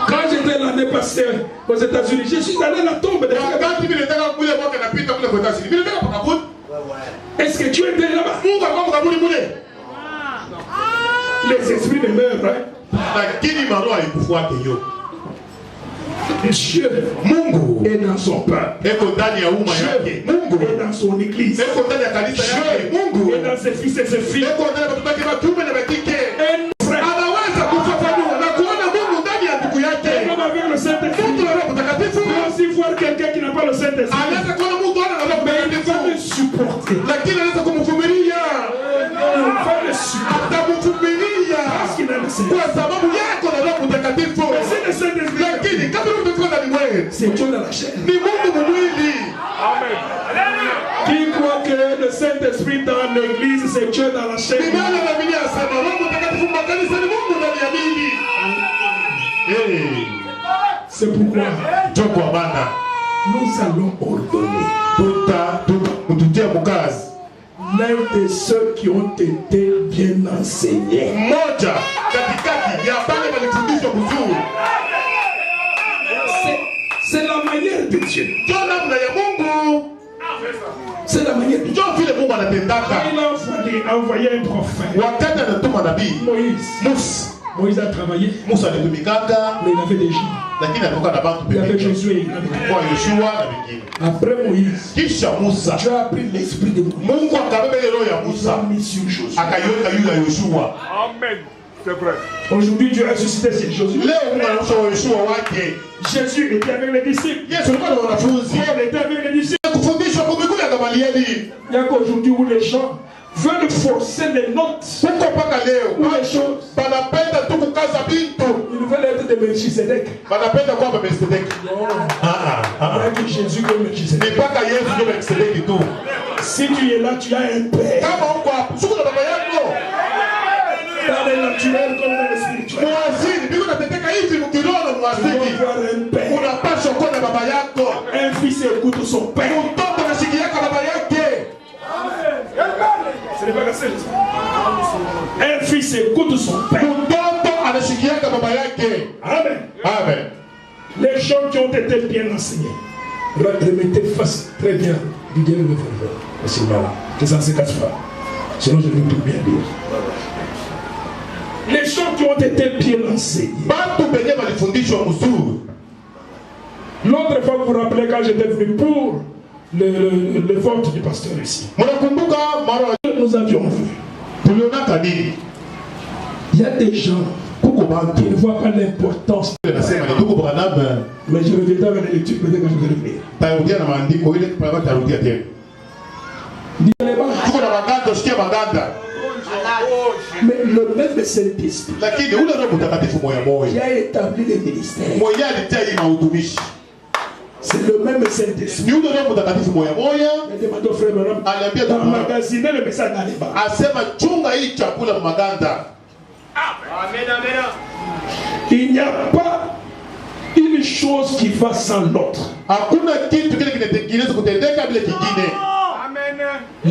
Quand j'étais l'année passée aux États-Unis, je suis allé à la tombe de frère. Wakati mimi nataka kule mwaka napita kule kwa Tanzania. Mimi nataka kwa kaburi. Est-ce que tu étais là-bas? Mungu alikuwa kwa kaburi kule. Les esprits de meurent, hein? Lakini maroho haikufuata hiyo. Dieu Mungu est dans son peuple. eko ndani ya umma yake. Dieu Mungu est dans son église. eko ndani ya kanisa yake. Dieu Mungu est dans ses fils et ses filles. eko ndani ya watoto wake wa kiume na wa kike. Un frère, Anaweza kufafanua na kuona Mungu ndani ya ndugu yake. comme avec le Saint-Esprit. Mtu wa Roho Mtakatifu Il peut aussi voir quelqu'un qui n'a pas le Saint-Esprit. anaweza kuona Mungu ana Roho Mais il va le Mtakatifu. supporter. Lakini anaweza kumvumilia. Il va le supporter. Atamvumilia. Parce qu'il a le Saint-Esprit. Kwa sababu yako na Roho Mtakatifu. Mais si le Saint-Esprit, Lakini kama Roho Mtakatifu ndani mwako, c'est Dieu dans la chair. ni Mungu mwili. Amen. Qui croit que le Saint-Esprit dans l'église, c'est Dieu dans la chair? Biblia inaamini asema Roho Mtakatifu kwa kanisa ni Mungu ndani ya mili. C'est pourquoi Njoo kwa Bwana. nous allons ordonner Tutia mkazi. l'un de ceux qui ont été bien enseignés. Mmoja katikati ya pale walifundishwa vizuri. C'est la manière de Dieu. Njoo namna ya Mungu. C'est la manière de Dieu. Njoo vile Mungu anatendaka. Il a envoyé un prophète. Wakati anatuma nabii Moïse. Moïse a travaillé, Musa alitumikaka, mais il avait des gens. lakini alikuwa na watu Il y avait pembeni. Josué. Il avait... Kwa Yoshua na wengine. Après Moïse, Kisha Musa, Dieu a pris l'esprit de Moïse. Mungu akabeba ile roho ya Il Musa, l'a mis sur Josué. akaiweka yule ya Yoshua. Amen. C'est vrai. Aujourd'hui, Dieu a ressuscité ces Josué. Leo Mungu anaosha Yoshua wake. Jésus était avec les disciples. Yesu alikuwa na wanafunzi. Paul était avec les disciples. Kufundishwa kwa miguu ya Gamalieli. Il y a qu'aujourd'hui où les gens veulent forcer les notes Huko mpaka leo. ou les choses. Banapenda tu kukaza bintu. Ils veulent être des Melchisedec. Banapenda kuwa Melkisedeki. Non. Ah. Il n'y a que Jésus comme Melchisedec. Ni mpaka Yesu ndio Melkisedeki tu. Si tu es là, tu as un père. Kama huko hapo, suku na baba yako. Dans le naturel comme dans le spirituel. Mwazini, biko nateteka hivi mkiroho Tu mwazini. dois avoir un père. Unapaswa kuwa na baba yako. Un fils écoute son père. Mtoto anashikiaka baba yake. Ce n'est pas cassé. Un fils écoute son père. Mtoto anashikiaka baba yake. Amen. Amen. Les gens qui ont été bien enseignés. Remettez face très bien. Didier le frère. C'est là. Que ça ne se casse pas. Sinon, je vais tout bien dire. Les gens qui ont été bien enseignés. Batu benye balifundishwa mzuri. L'autre fois, vous vous rappelez quand j'étais venu pour le vote du pasteur ici. Mnakumbuka mara Nous avions vu. tulionaka nini? Il y a des gens Kuko bantu qui ne voient pas l'importance. nasema ni ndugu Branham, Mais je reviendrai avec la lecture peut-être que je vais revenir. tarudia na maandiko ile kwa tarudia tena. Tuko na maganda, sikia maganda. Mais le même Saint-Esprit Lakini ule Roho Mtakatifu moya qui moya. a établi les ministères, Moya alitia hii mautumishi. c'est le même Saint-Esprit. Ni ule Roho Mtakatifu moya moya. Il demande au frère Branham Aliambia ndugu Branham, d'emmagasiner le message dans les bas. asema chunga hii chakula maganda. Il n'y a pas une chose qui va sans l'autre. Hakuna kitu kile kinatengenezwa kutendeka bila kingine.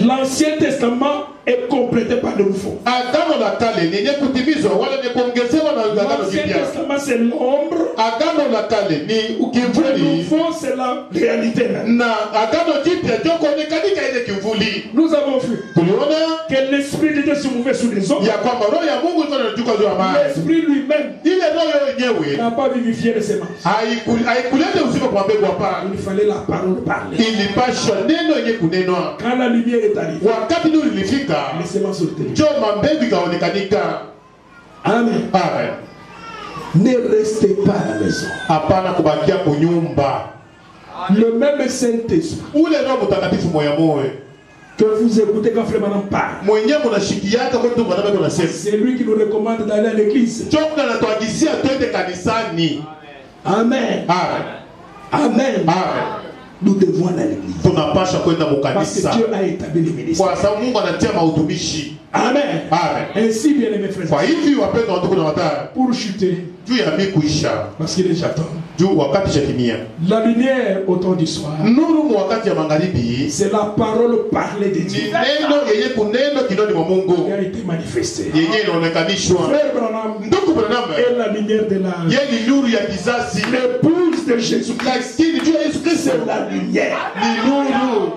L'Ancien Testament est complété par le Nouveau. Agano la kale ni yenye kutimizwa wala ni kuongezewa na agano L'Ancien jipya. Testament c'est l'ombre, Agano la kale ni le ukivuli Nouveau c'est la réalité même. na agano jipya ndio kuonekanika ile kivuli. Nous avons vu Tuliona que l'Esprit de était surmouvé sur les hommes, ya kwamba roho ya Mungu iko inashuka juu ya maji. l'esprit lui-même Ile roho yenyewe n'a pas vivifié les semences. haikuleta uzima kwa mbegu hapana. Il fallait la parole parler. Ilipasha neno yenye kunenwa. Quand la lumière est arrivée, Wakati nuru ilifika, les semences ont été. njo mambegu ikaonekanika. Amen. Amen. Ne restez pas à la maison. Hapana kubakia kunyumba. Le même Saint-Esprit Ule roho mtakatifu moya moyo que vous écoutez quand Frère Branham parle, mwenyewe mnashikiaka kwa mtu mwanadamu anasema. c'est lui qui nous recommande d'aller à l'église. Njo anatuagizia twende kanisani. Amen. Amen. Amen. Amen. Nous devons aller à l'église. Tunapasha kwenda Parce mukanisa. que Dieu a établi les ministères. Kwa sababu Mungu anatia mautumishi. Amen. Amen. Ainsi, bien aimés frères, Kwa hivi wapendwa watu kuna watara pour chuter, juu ya mimi kuisha. parce qu'il est déjà temps. Juu wakati shatimia. La lumière au temps du soir, Nuru mu wakati ya magharibi c'est la parole parlée de ni Dieu neno yenye kuneno kinoni mwa qui Mungu a été manifestée. yenye inaonekanishwa. Frère Branham Ndugu Branham, est la lumière de la yeye ni nuru ya kizazi. l'épouse de Jésus-Christ. Lakini juu ya Yesu Kristo C'est la lumière. ni nuru.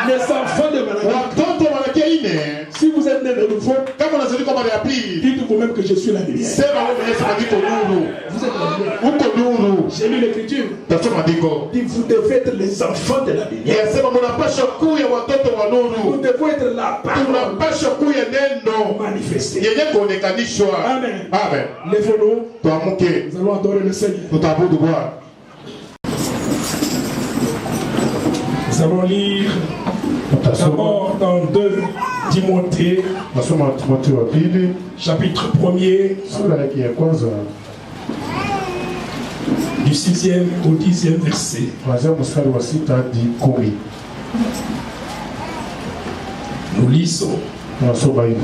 Les enfants de Malachi, Watoto wanakia ine si vous êtes nés de nouveau, kama unazalika mara ya pili, dites vous-même que je suis la lumière. sema wewe mwenyewe sema niko nuru. Vous êtes la lumière. Uko nuru. J'ai lu l'écriture. Tasoma ndiko. Dit vous devez être les enfants de la lumière. Yasema mnapasha kuu ya watoto wa Vous nuru. devez être la parole Tunapasha kuu ya neno manifestée. yenye kuonekanishwa. Amen. Amen. Lèvons-nous. Tuamuke, Nous allons adorer le Seigneur. tutaabudu Bwana. Nous allons lire d'abord dans 2 Timothée, Nasoma Timotheo wa pili chapitre 1er, sura yake ya kwanza du 6e au 10e verset. kuanzia mstari wa 6 hadi 10. Nous lisons. Nasoma hivi: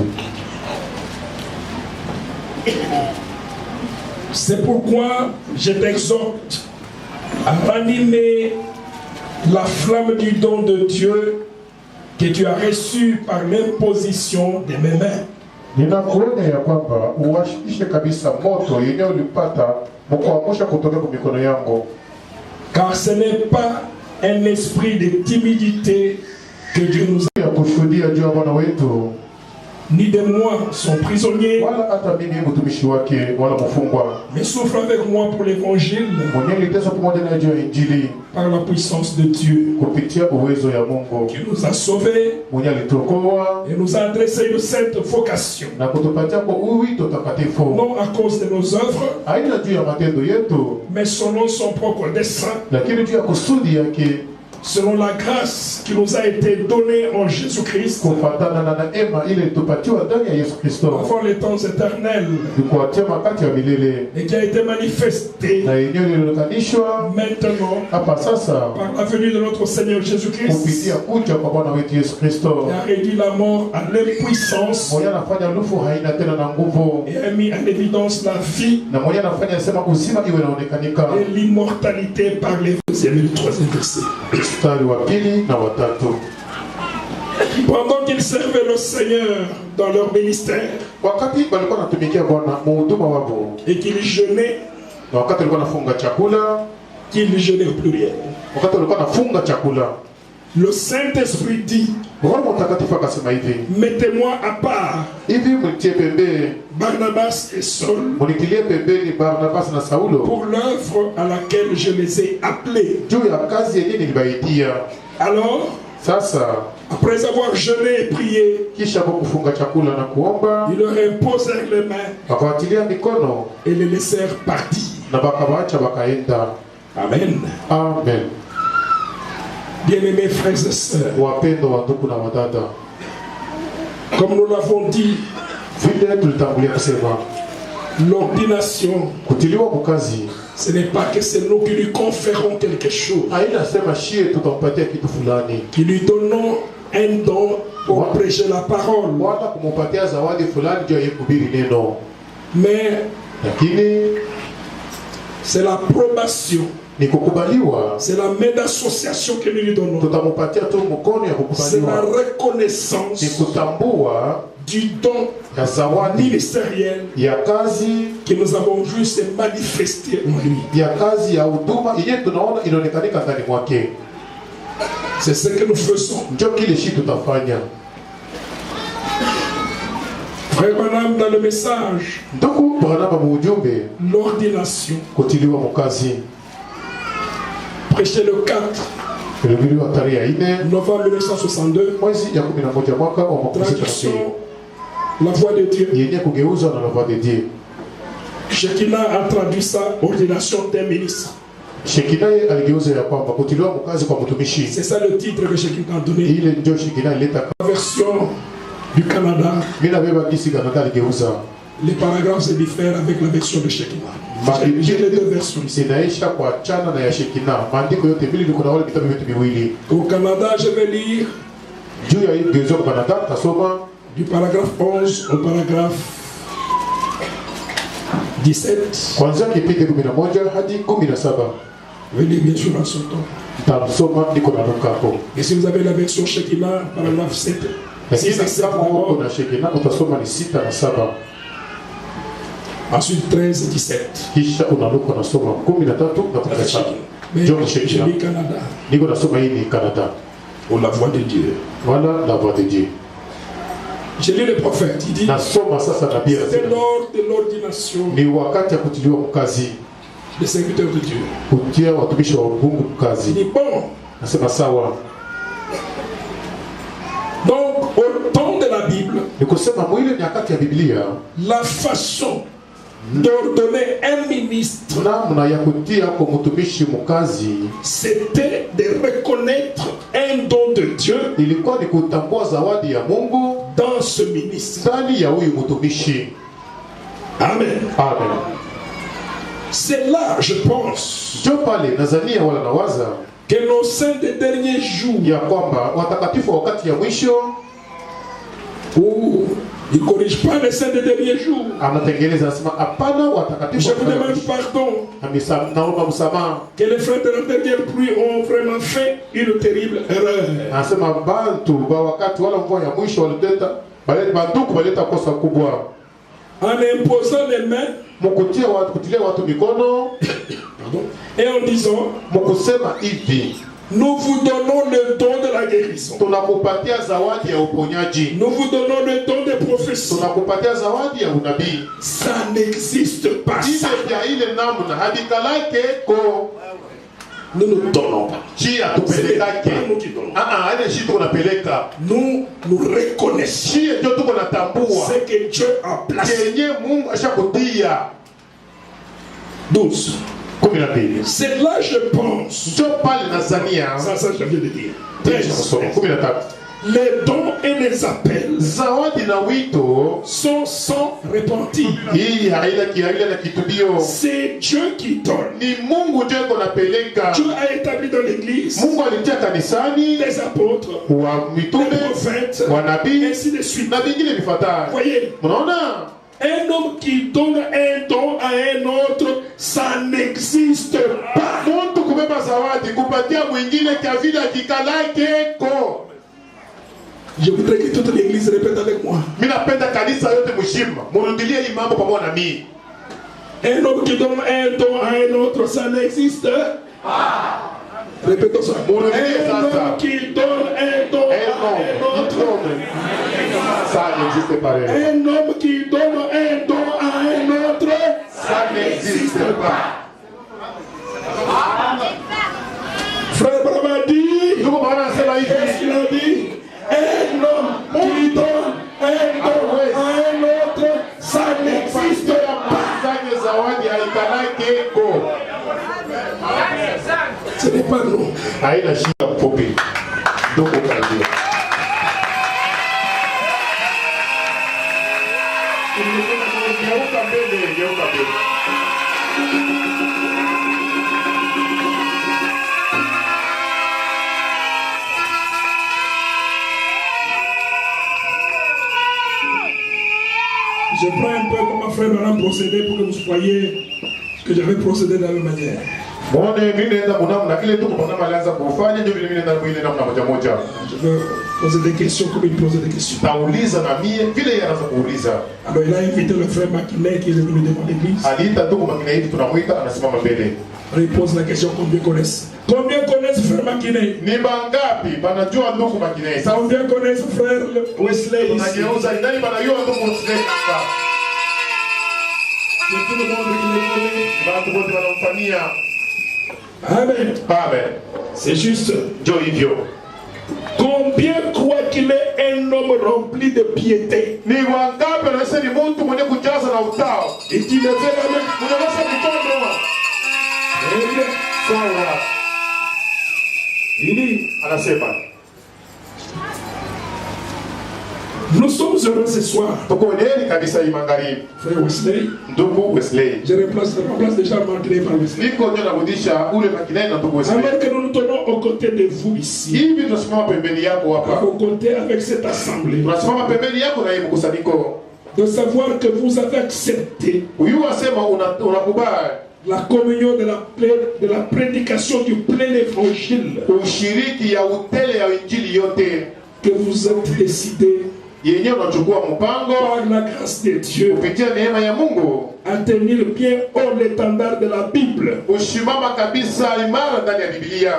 C'est pourquoi je t'exhorte à ranimer la flamme du don de Dieu que tu as reçu par l'imposition de mes mains. ninakuonya ya kwamba uwashishe kabisa moto yenye ulipata mkuamsha kutoka kwa mikono yangu, Car ce n'est pas un esprit de timidité que Dieu nous a, ya kushuhudia juu ya Bwana wetu, ni de moi, son prisonnier, wala hata mimi mtumishi wake wala mfungwa, mais souffre avec moi pour l'évangile mwenye niliteswa pamoja naye juu ya Injili par la puissance de Dieu kupitia uwezo ya Mungu qui nous a sauvés mwenye alituokoa et nous a adressé une sainte vocation, na kutupatia kwa wito takatifu, non à cause de nos œuvres, haina juu ya matendo yetu, mais selon son propre dessein, lakini juu ya kusudi yake, selon la grâce qui nous a été donnée en Jésus-Christ, kufatana na neema ile ilitupatiwa ndani ya Yesu Kristo, avant les temps éternels, kuatia makati ya milele et qui a été manifestée na yenyewe ilionekanishwa maintenant hapa sasa par la venue de notre Seigneur Jésus-Christ, kupitia kuja kwa Bwana wetu Yesu Kristo, qui a réduit la mort à l'impuissance mwenye anafanya lufu haina tena na nguvu, et a mis en évidence la vie na mwenye anafanya sema uzima iwe inaonekanika. et l'immortalité par les deuxième et le troisième verset. Mstari wa pili na watatu: Pendant qu'ils servaient le Seigneur dans leur ministère wakati walikuwa natumikia Bwana muhuduma wao, et qu'ils jeûnaient, na wakati walikuwa nafunga chakula, qu'ils jeûnaient au pluriel, wakati walikuwa nafunga chakula, le Saint-Esprit dit, Roho Mtakatifu akasema hivi: mettez-moi à part hivi mlitie pembeni, Barnabas et Saul mlitilie pembeni Barnabas na Saulo pour l'œuvre à laquelle je les ai appelés. juu ya kazi yenye nilibaitia. Alors, Sasa après avoir jeûné et prié, kisha kwa kufunga chakula na kuomba, ils leur imposèrent les mains wakawatilia mikono et les laissèrent partir. na bakawaacha bakaenda. Amen. Amen. Bien-aimés frères et sœurs, Wapendo wa ndugu na wadada, comme nous l'avons dit, vile tulitangulia kusema, l'ordination, kutiliwa mukazi ce n'est pas que c'est nous qui lui conférons quelque chose, haina sema shie tutampatia kitu fulani qui lui donnons un don pour prêcher la parole, wala kumupatia zawadi fulani juu ya kuhubiri neno, mais lakini c'est l'approbation, ni kukubaliwa. c'est la main d'association que nous lui donnons, Tutamupatia tu mkono ya c'est la kukubaliwa, ni reconnaissance kutambua du don ya zawadi ministériel ya kazi que nous avons vu se manifester en lui. ya kazi ya huduma yenye tunaona inaonekanika ndani mwake. C'est ce que nous faisons. Ndio kile shi tutafanya. Frère Branham, dans le message, ndugu Branham mu ujumbe l'ordination, kutiliwa mukazi prêché le 4 ilihubiriwa tarehe ya 4 novembre 1962, mwezi ya 11 mwaka wa makumi sita na traduction mbili, La Voix de Dieu. yenye kugeuzwa na La Voix de Dieu. Shekina a traduit ça, ordination d'un ministre. Shekina ye aligeuza ya kwamba kutiliwa mukazi kwa mtumishi. C'est ça le titre que Shekina a donné. Ile ndio Shekina ileta La version du Canada, mina beba kisi Canada aligeuza. les paragraphes se diffèrent avec la version de Shekina. J'ai les deux versions ici. Inaisha kwa chana na ya Shekina. Maandiko yote mbili liko na wale vitabu vyote viwili. Au Canada, je vais lire Juu ya hii geuzo kwa Canada tasoma du paragraphe 11 au paragraphe 17. kuanzia kipindi 11 hadi 17. Je vais lire bien sûr en son temps. Tasoma niko na luka hapo. Et si vous avez la version Shekina, paragraphe 7, Lakini 6 et 7 kama uko d'abord, na Shekina utasoma ni 6 na 7. ensuite 13 et 17. Kisha unaluka unasoma 13 na 17. Mais John je Shekina. lis Canada, Niko nasoma hii ni Canada. ou la voix de Dieu. Wala La Voix de Dieu. Je lis le prophète, il dit, Nasoma sasa nabii c'est anasema lors de l'ordination ni wakati ya kutiliwa mkazi, des serviteurs de Dieu. kutia watumishi wa Mungu Il mkazi. dit, bon, Nasema sawa. donc au temps de la Bible, Ni kusema mwile nyakati ya Biblia la façon d'ordonner un ministre, namna ya kutia kwa mtumishi mkazi c'était de reconnaître un don de Dieu ilikuwa ni kutambua zawadi ya Mungu dans ce ministre. ndani ya huyu mtumishi. Amen. Amen. C'est là, je pense, Jo pale Nazania wala nawaza que nos saints des derniers jours, ya kwamba watakatifu wa wakati ya mwisho où ils ne corrigent pas les saints des derniers jours. anatengeneza, anasema hapana, watakatifu Je wa vous wakati ya demande mwisho. pardon Naomba msamaha. que les frères de la dernière pluie ont vraiment fait une terrible erreur. Anasema bantu ba wakati wala mvua ya mwisho walileta banduku walileta kosa kubwa En imposant les mains mkutia watu, kutilia watu mikono et en disant, mkusema hivi, nous vous donnons le don de la guérison. tunakupatia zawadi ya uponyaji, Nous vous donnons le don des prophéties. tunakupatia zawadi ya unabii. Ça n'existe pas. Ça. Ile ya ile namna hadikalake ko Nous ne donnons pas. chi C'est atupelekake. pas nous qui donnons. Ile shi tuko napeleka. Nous reconnaissons Chi ndio tuko natambua. ce que Dieu a placé. Yenye Mungu ashakutia. 12. 12. C'est là, je pense. Ndio pale Nazania. Ça, je viens de dire. 13. 13. Les dons et les appels Zawadi na wito sont sans repentir. hii haina kiaila na kitubio. C'est Dieu qui donne. Ni Mungu ndio anapeleka. Dieu a établi dans l'église Mungu alitia kanisani des apôtres, wa des mitume, prophètes, wa nabii ainsi de suite. na vingine vifuatayo. Voyez, Unaona? un homme qui donne un don à un autre, ça n'existe pas. Mtu kubeba zawadi kupatia mwingine kwa vile akikalake ko. Je voudrais que toute l'église répète avec moi. Mimi napenda kanisa yote mshima. Murudilie hii mambo pamoja na mimi. Un homme qui donne un don à un autre, ça n'existe pas. Répétons ça. Un homme qui donne un don à un autre. Ça n'existe pas. Un homme qui donne un don à un autre, Ça n'existe pas. Frère Branham a dit, Ndugu bwana anasema qu'est-ce hivi. qu'il a dit? Un homme qui donne un don à un autre, ça n'existe pas. Sanye zawadi haikalake ko. Ce n'est pas nous. Haina shida mfupi. Ndugu kandia. Geuka mbele, geuka mbele. Je prends un peu comme ma frère Branham procédé pour que vous voyez que j'avais procédé de la même manière. Mwone mimi naenda mnamna kile tu kwa alianza kufanya ndio vile mimi naenda mwile namna moja moja. Je veux poser des questions comme il posait des questions. Tauliza na mie vile yeye anaanza kuuliza. Alors il a invité le frère Makinet qui est venu devant l'église. Aliita tu kwa kile hivi tunamuita anasimama mbele. On lui pose la question, combien connaissent? Combien connaissent frère Makine? Ni bangapi banajua ndugu Makine? Combien connaissent frère Wesley ici? Tunageuza ni nani banajua ndugu Wesley hapa? C'est tout le monde qui les connaît. Watu wote wanamfanyia. Amen. Amen. C'est juste. Ndio hivyo. Combien croient qu'il est un homme rempli de piété? Ni wangapi wanasema ni mtu mwenye kujaza na utao? Et qui le fait la main. Unaweza mikono. Sawa. Il dit, Anasema nous sommes heureux ce soir. tuko neni kabisa hii magharibi. Frère Wesley, Ndugu Wesley. je remplace déjà Makine par Wesley. Niko ndio narudisha ule Makine na ndugu Wesley. Alors que nous nous tenons aux côtés de vous ici, Hivi tunasimama pembeni yako hapa. aux côtés avec cette assemblée, Tunasimama pembeni yako na hii mkusanyiko. de savoir que vous avez accepté Huyu asema unakubali la communion de la prédication du plein évangile, ushiriki ya utele ya injili yote que vous êtes décidé yenye unachukua mpango par la grâce de Dieu kupitia neema ya Mungu à tenir bien haut l'étendard de la Bible, ushimama kabisa imara ndani ya Biblia.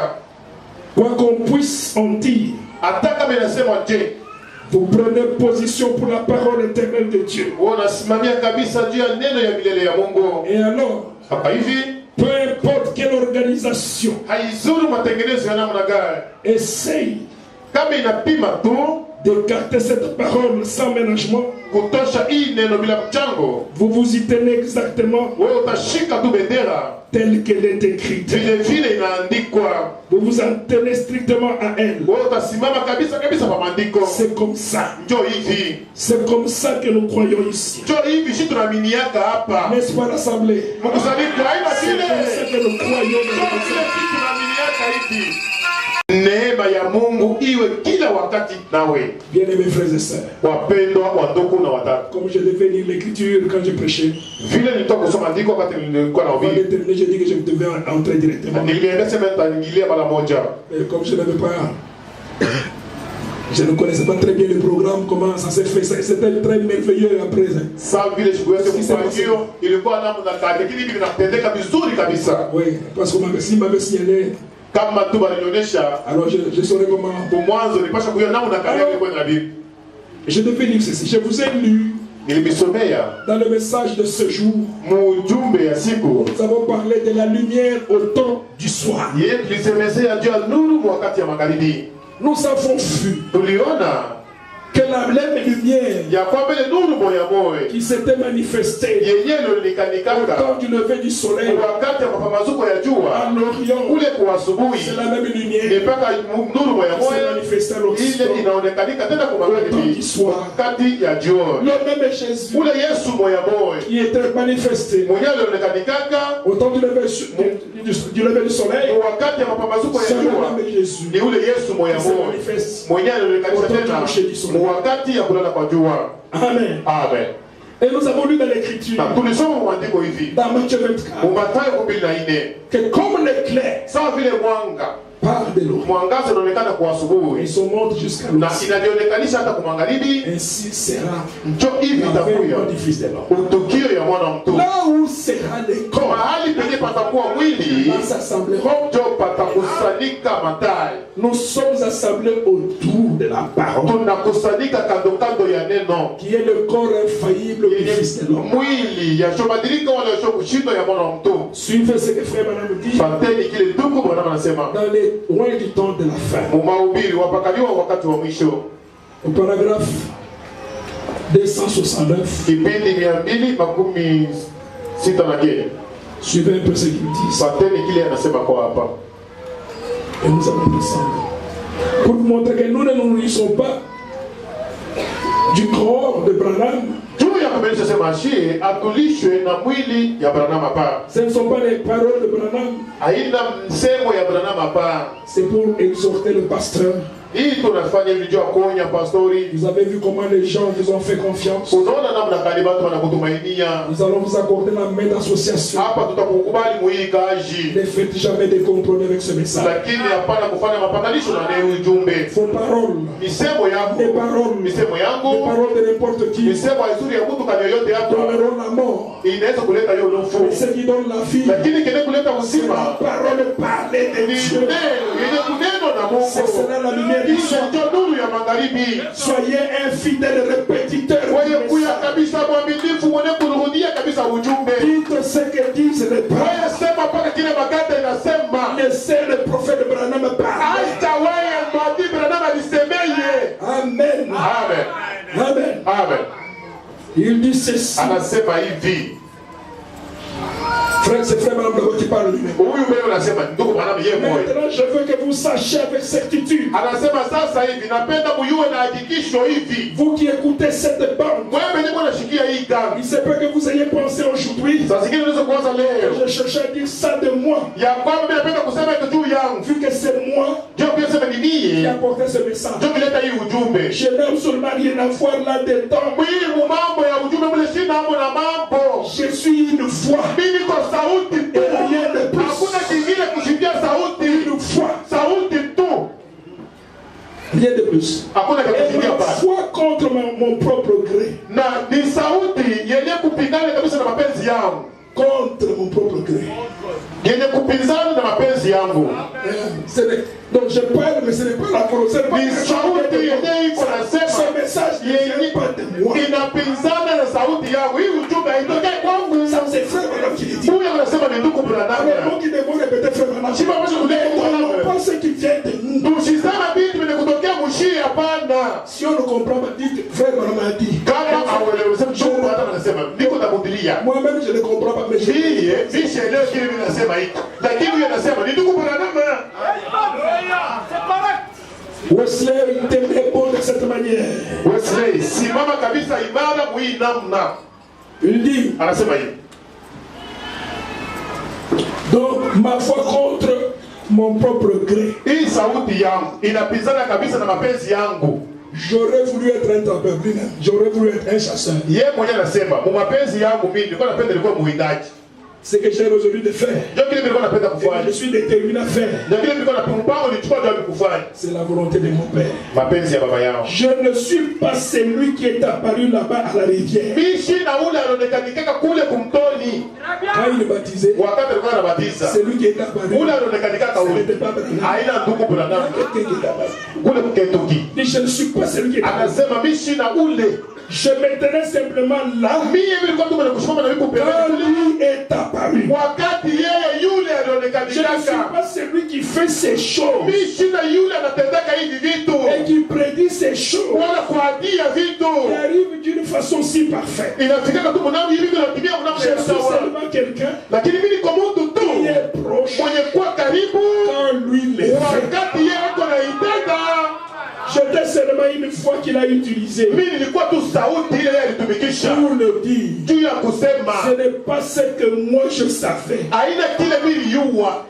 quoi qu'on puisse en dire. Hata kama inasema je, Vous prenez position pour la parole éternelle de Dieu. unasimamia kabisa juu ya neno ya milele ya Mungu. Et alors, Hapa hivi peu importe quelle organisation haizuru matengenezo ya namna gani, essaye kama inapima tu d'écarter cette parole sans ménagement, kutosha hii neno bila mchango, vous vous y tenez exactement wewe utashika tu bendera telle qu'elle est écrite. vile vile inaandikwa. Vous vous en tenez strictement à elle. Wewe utasimama kabisa kabisa kwa maandiko. C'est comme ça. Njoo hivi, C'est comme ça que nous croyons ici. njoo hivi, shi tunaaminiaka hapa. N'est-ce pas l'assemblée? Mkusanyiko haina C'est vile, comme ça que nous croyons njoo dans vile shi tunaaminiaka hivi. Neema ya Mungu iwe kila wakati nawe. Bien-aimés frères et sœurs, Wapendwa wa ndugu na watatu, comme je devais lire l'écriture quand je prêchais, vile nilitoka kusoma andiko wakati nilikuwa avant nahubiri, de terminer, j'ai dit que je devais entrer directement. nilienda sema nitaingilia mara moja. Et comme je n'avais pas, je ne connaissais pas très bien le programme, comment ça s'est fait. C'était très merveilleux après. Saa vile shughuli yake mpangilio ilikuwa namna gani, lakini hivi vinatendeka vizuri kabisa. Oui, parce qu'on m'avait signalé. Kama tu balionyesha Alors je saurais comment. mwanzo nilipasha kujua namna gani ilikuwa na Biblia. Je devais lire ceci. Je vous ai lu Nilimsomea dans le message de ce jour. mujumbe ya siku. Nous avons parlé de la lumière au temps du soir. Yeye tulisemezea juu ya nuru wakati ya magharibi. Nous avons vu Tuliona que la même lumière ya kwamba ile nuru moya moya qui s'était manifestée yenye au ilionekanika temps du lever du soleil wakati ya mapambazuko ya à jua l'Orient, kule kwa asubuhi, c'est la même lumière ni mpaka nuru moya qui s'est moya manifestée à l'Occident. ile inaonekanika tena kwa magharibi wakati ya jioni. Le même Jésus Ule Yesu moya moya qui était manifesté mwenye alionekanikaka au temps du lever du soleil, wakati ya mapambazuko ya c'est le jua même Jésus ni ule Yesu moya qui se moya manifeste. mwenye alionekanisha tena wakati ya kulala kwa jua. Amen. Amen. Et nous avons lu dans l'Écriture, Na tulisoma maandiko hivi dans Matthieu 24, Mathayo 14, que comme l'éclair sawa vile mwanga part de l'eau mwangaza unaonekana kwa et asubuhi se monte jusqu'à na l'ouest, inavyoonekanisha hata kwa magharibi, ainsi sera njo hivi l'avènement itakuya du Fils de l'homme. utukio ya mwana wa mtu. Là où sera le Kwa corps, mahali penye patakuwa mwili nous s'assemblerons. njo patakusanyika matai. Nous sommes assemblés autour de la parole, Tunakusanyika kando kando ya neno qui est le corps infaillible du Fils de l'homme. mwili yashobadilika wala yashokushindo ya mwana wa mtu. Suivez ce que frère Madame dit Fateni kile ndugu Bwana anasema dans les loin du temps de la fin. mumahubiri wapakaliwa wakati wa mwisho, Au paragraphe 269, kipindi 216 na kile. suivez un peu ce qu'il dit. Fateni kile anasema kwa hapa. Et nous allons descendre pour vous montrer que nous ne nous nourrissons pas du corps de Branham. Juu ya kubelisha sema shie atulishwe na mwili ya Branham hapa. Ce ne sont pas les paroles de Branham, Haina msemo ya Branham hapa. c'est pour exhorter le pasteur Hii tunafanya hivi juu ya kuonya pastori. Vous avez vu comment les gens vous ont fait confiance. Unaona namna gani watu wanakutumainia. Nous allons vous accorder la main d'association. Hapa tutakukubali muikaji. Ne faites jamais des compromis avec ce message. Lakini hapana kufanya mapatanisho na leo ujumbe. Vos paroles. Misemo yako. Les paroles. Misemo yangu. Les paroles de n'importe qui. Misemo nzuri ya mtu yoyote hapa. Donneront la mort. Inaweza kuleta hiyo lofu. Mais ce qui donne la vie. Lakini kile kuleta uzima. La parole parlée de Dieu. C'est cela la lumière du soir. Soyez un fidèle répétiteur. Dites ce que disent les prophètes. Laissez le prophète Branham parler. Amen. Amen. Amen. Amen. Il dit ceci. Frère, c'est frère Branham qui parle lui-même. Maintenant, je veux que vous sachiez avec certitude. Vous qui écoutez cette bande, il se peut que vous ayez pensé aujourd'hui. Je cherchais à dire ça de moi. Vu que c'est moi qui a porté ce message. Je n'aime seulement rien à voir là-dedans. Je suis une foi. Et rien de plus. Une foi. Rien de plus. Et une foi contre mon propre gré. Contre mon propre gré. Donc je parle, mais ce n'est pas la volonté. Ce message n'est pas de moi. Ça c'est frère Branham qui le dit. Alors nous qui devons répéter frère Branham. On pense qu'il vient de nous. Si on ne comprend pas, dites frère Branham a dit. Moi-même je ne comprends pas, mais je Wesley était bon de cette manière. Wesley, si mama kabisa imara muinamna. Il dit. Donc ma foi contre mon propre gré. Hii sauti yangu inapizana kabisa na mapenzi yangu. J'aurais voulu être un trappeur lui-même. J'aurais voulu être un chasseur. Yeye mwenyewe anasema, mu mapenzi yangu mimi nilikuwa napenda nilikuwa muwindaji. C'est que j'ai résolu de faire. Je suis déterminé à faire. C'est la volonté de mon Père. Je ne suis pas celui qui est apparu là-bas à la rivière. Quand il est baptisé, c'est lui qui est apparu. Ce n'était pas je ne suis pas celui qui est apparu. Je m'étais simplement là. Quand lui est apparu. Je ne suis pas celui qui fait ces choses et qui prédit ces choses. Il arrive d'une façon si parfaite. Je suis seulement quelqu'un qui est proche quand lui l'est fait. J'étais seulement une fois qu'il a utilisé pour le dire. Ce n'est pas ce que moi je savais.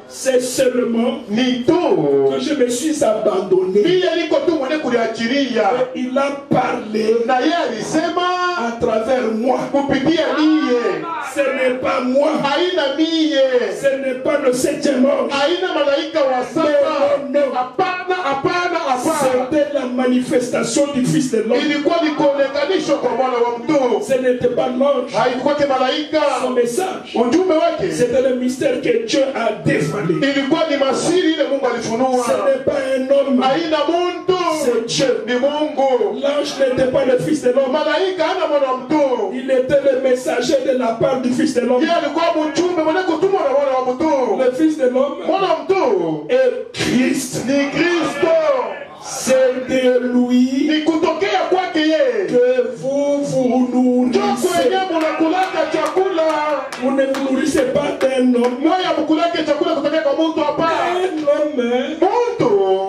C'est seulement que je me suis abandonné. Et il a parlé à travers moi. Ce n'est pas moi. Ce n'est pas le 7e ange. Non. C'était la manifestation du Fils de l'homme. Ce n'était pas l'ange. Son message. C'était le mystère que Dieu a dévoilé. Ce n'est pas un homme. C'est Dieu. L'ange n'était pas le Fils de l'homme. Il était le messager de la part du Fils de l'homme. Le Fils de l'homme est Christ. C'est de lui que vous nourrissez. Vous ne vous nourrissez pas d'un homme.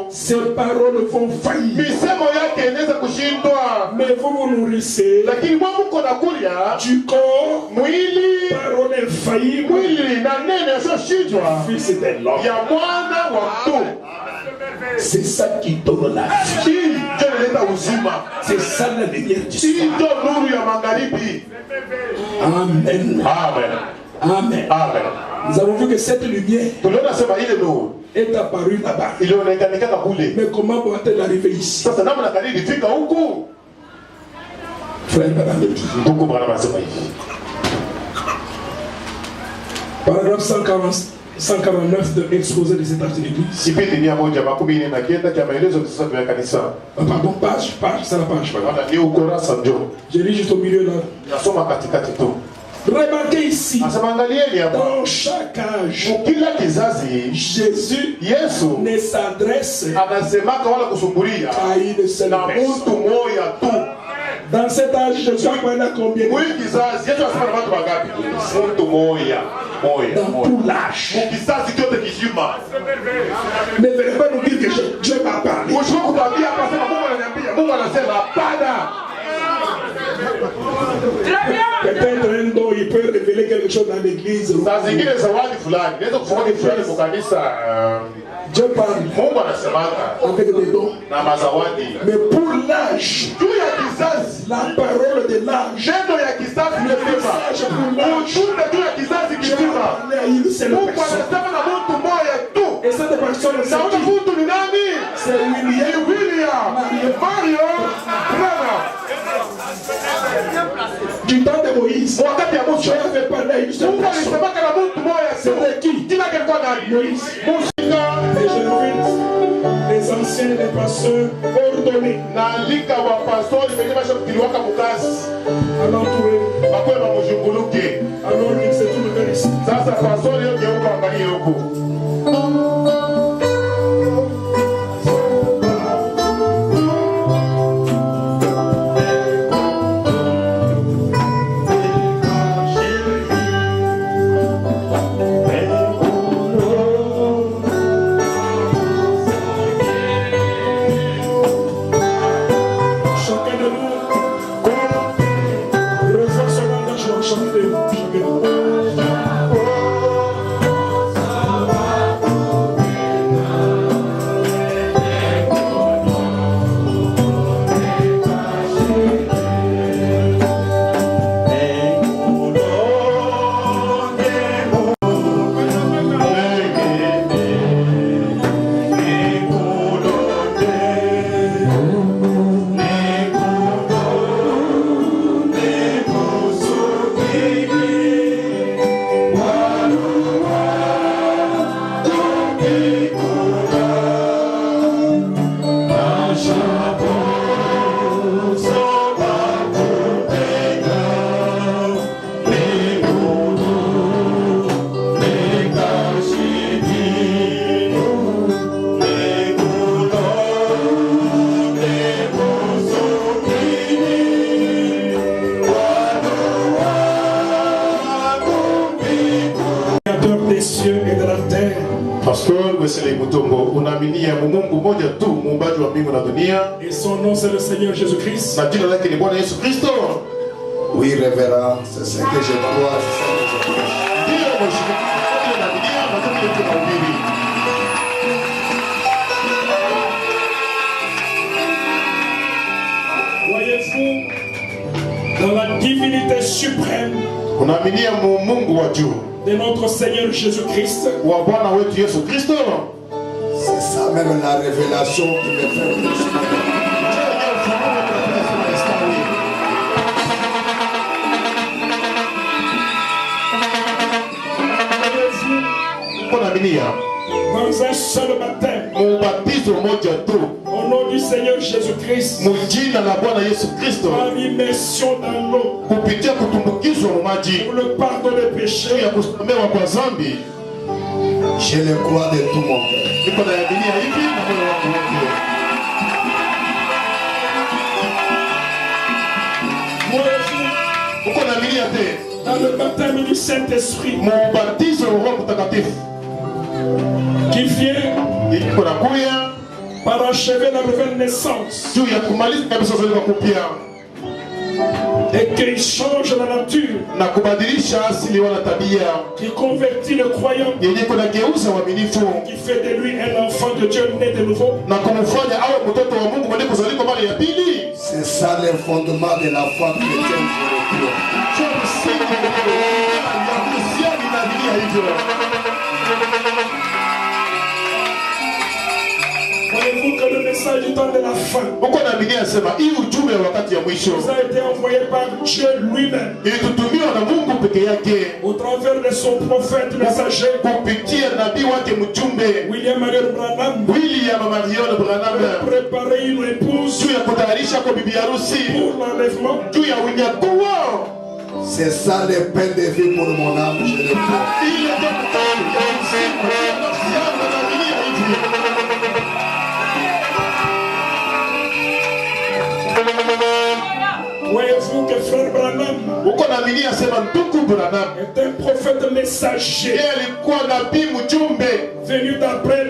Ses paroles vont faillir. Mais vous vous nourrissez du corps, parole infaillible, Fils de l'homme. C'est ça qui donne la vie. C'est ça la lumière du soir. Amen. Amen. Amen. Nous avons vu que cette lumière est apparue là-bas. Mais comment va-t-elle arriver ici? Frère, paragraphe 149 de l'exposé des états de l'église. Pardon, page, c'est la page. Je lis juste au milieu là. Remarquez ici, dans chaque âge, Jésus ne s'adresse qu'à une seule personne. Dans cet âge, Jésus a parlé à combien? Dans tout l'âge. Ne venez pas nous dire que Dieu m'a parlé. Peut-être un don, il peut révéler quelque chose dans l'église. Dieu parle avec des dons. Mais pour l'âge, la parole de l'âge, le message pour l'âge, c'est la personne. Et cette personne, c'est William. Du temps de Moïse, Dieu avait parlé à une seule personne. C'était qui? Moïse. Les anciens, les pasteurs ordonnés. Alors il s'est tout levé ici. Et son nom c'est le Seigneur Jésus-Christ. Oui, révérend, c'est ce que je crois, c'est ce que je crois. Voyez-vous, dans la divinité suprême de notre Seigneur Jésus-Christ, c'est ça même la révélation qui me fait. dans un seul baptême, au nom du Seigneur Jésus-Christ, par l'immersion dans l'eau, pour le pardon des péchés, je le crois de tout mon cœur. Dans le baptême du Saint-Esprit, qui vient par achever la nouvelle naissance. et qui change la nature, na kubadilisha asili wala tabia, qui convertit le croyant, yenye kunageuza uaminifu qui fait de lui un enfant de Dieu né de nouveau, na kumfanya awe mtoto wa Mungu mwenye kuzaliwa mara ya pili. C'est ça le fondement de la foi chrétienne sur le cœur. Sio msingi ya Kristiani na dunia hivyo. Voyez-vous que le message du temps de la fin Uko na Biblia inasema hii ujumbe wa wakati ya mwisho nous a été envoyé par Dieu lui-même ilitutumiwa na Mungu peke yake au travers de son prophète messager kupitia nabii wake mjumbe William Marion Branham William Marion Branham pour préparer une épouse juu ya kutayarisha kwa bibi harusi pour l'enlèvement. juu ya unyakuo. C'est ça le pain de vie pour mon âme, je le crois. Ile ndio kitabu cha uzima kwa nafsi yangu na dunia hivi. Voyez-vous que frère Branham Uko na Biblia inasema ndugu Branham est un prophète messager yeye alikuwa nabii mjumbe venu d'après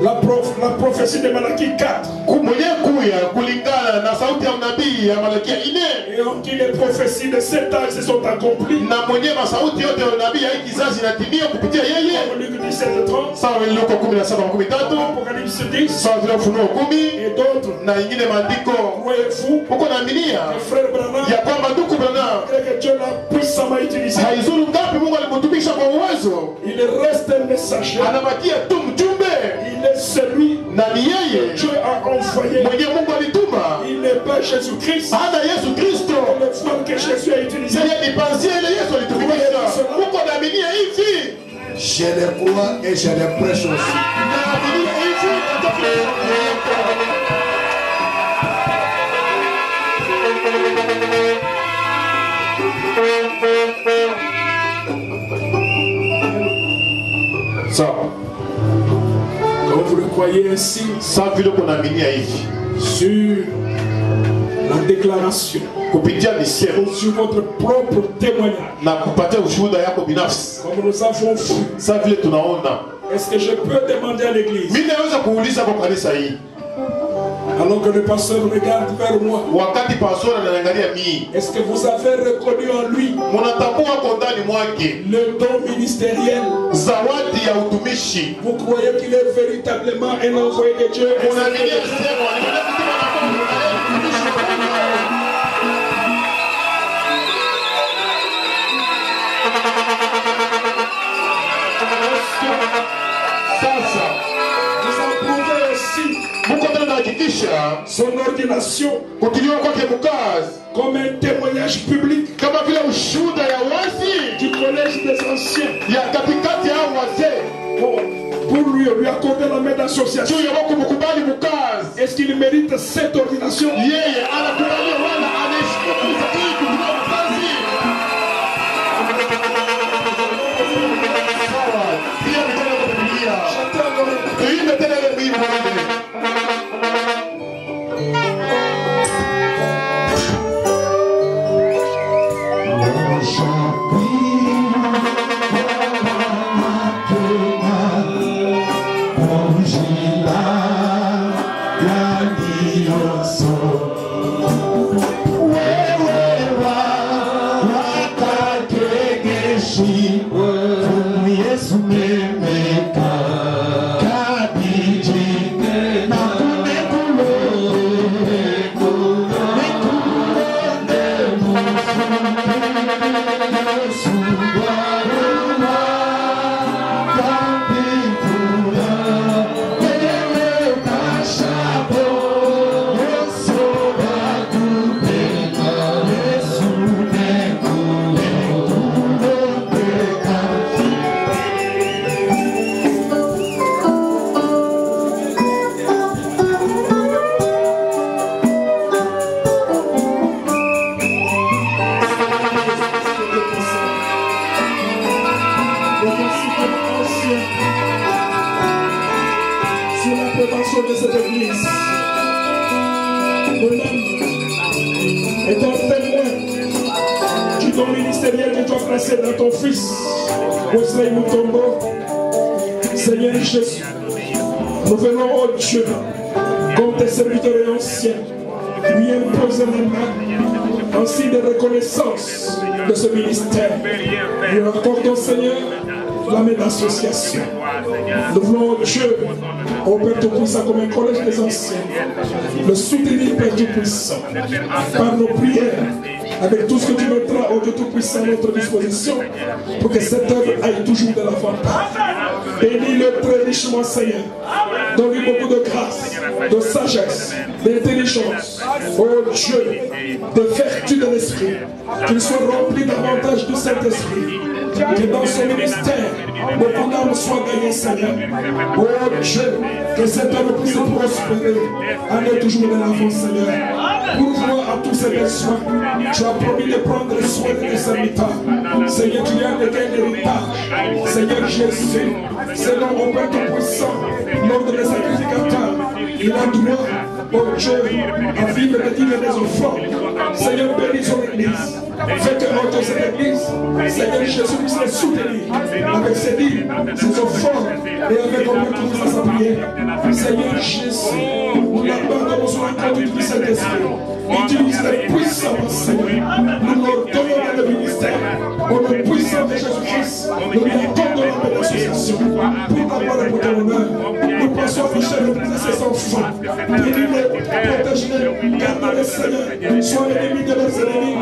la prophétie de Malachie 4 mwenye kuya kulingana na sauti ya unabii ya Malakia 4 et en qui les prophéties de cet âge se sont accomplies. na mwenye masauti yote ya unabii ya hii kizazi inatimia kupitia yeye. Comme Luc 17:30, Sawa vile Luka 17:13, Apocalypse 10 sawa vile Ufunuo 10 et d'autres. na ingine maandiko. Voyez-vous, Uko na Biblia frère Branham, ya kwamba ndugu Branham que Dieu l'a puissamment utilisé, haizuru ngapi Mungu alimtumisha kwa uwezo, il reste un messager. anabakia tu mjumbe Il est celui na ni yeye que Dieu a envoyé. mwenye Mungu alituma. Il n'est pas Jésus-Christ. Hata Yesu Kristo Le forme que Jésus a utilisé. c'est ni pensia ile Yesu alitumikisha. Uko na Biblia hivi Je le crois et je le prêche aussi. na Biblia hivi sawa. Quand vous le croyez ainsi, Sawa vile uko na Biblia hivi sur la déclaration, kupitia misemo sur votre propre témoignage, na kupatia ushuhuda yako binafsi. comme nous avons vu, Sawa vile tunaona, est-ce que je peux demander à l'église, mimi naweza kuuliza kwa kanisa hii alors que le pasteur regarde vers moi, wakati pastor ananiangalia mimi, est-ce que vous avez reconnu en lui mnatambua kwa ndani mwake le don ministériel? zawadi ya utumishi? Vous croyez qu'il est véritablement un envoyé de Dieu? Unaaminia sema alikwenda kutuma na Mungu na yeye mtumishi wa Mungu? Sasa Vous approuvez aussi Mungu tena anahakikisha son ordination kutiliwa kwake mkazi comme un témoignage public kama vile ushuhuda ya wazi du collège des anciens ya katikati ya hao wazee pour lui accorder la main d'association. juu ya wako mkubali mkazi. Est-ce qu'il mérite cette ordination? Yeye anakubaliwa wala anaheshimiwa kanisa hili kutoka mkazi. Sawa, pia mikono kwa Biblia. Tuimbe tena ile wimbo mwingine. Sur la prévention de cette église, le même est un témoin du don ministériel que tu as placé dans ton fils, Wesley Mutombo. Seigneur Jésus, nous venons, oh Dieu, comme tes serviteurs et anciens, lui imposer les mains en signe de reconnaissance de ce ministère. Nous accordons, Seigneur, la main d'association. Nous voulons, Dieu, au Père Tout-Puissant, comme un collège des anciens, le soutenir, Père Tout-Puissant, par nos prières, avec tout ce que tu mettras, au Dieu Tout-Puissant, à notre disposition, pour que cette œuvre aille toujours de l'avant. Bénis-le très richement, Seigneur. Donne-lui beaucoup de grâce, de sagesse, d'intelligence. Oh Dieu, de vertu de l'Esprit. Qu'il soit rempli davantage du Saint-Esprit. Que dans son ministère, beaucoup d'âmes soient gagnées, Seigneur. Oh Dieu, que cette œuvre puisse prospérer. Allez toujours de l'avant, Seigneur. Pourvois à tous ces besoins. Tu as promis de prendre soin de tes serviteurs. Seigneur, tu as légué l'héritage. Seigneur Jésus, selon au Père Tout-Puissant, l'ordre des sacrificateurs, il a droit, oh Dieu, à vivre et dire des offrandes. Seigneur, bénis son église. Fais que entre cette église, Seigneur Jésus puisse les soutenir avec ses dîmes, ses offrandes et avec au Père Tout-Puissant sa prière. Seigneur Jésus, nous l'abandonnons sur la conduite du Saint-Esprit. Utilise-les puissamment, Seigneur. Nous leur donnons le ministère. Au nom puissant de Jésus-Christ, nous lui accordons la main d'association pour avoir le pour ton honneur. Nous pensons à Michel, nous prions ses enfants. Bénis-les, protège-les, garde-les, Seigneur. Sois l'ennemi de leurs ennemis,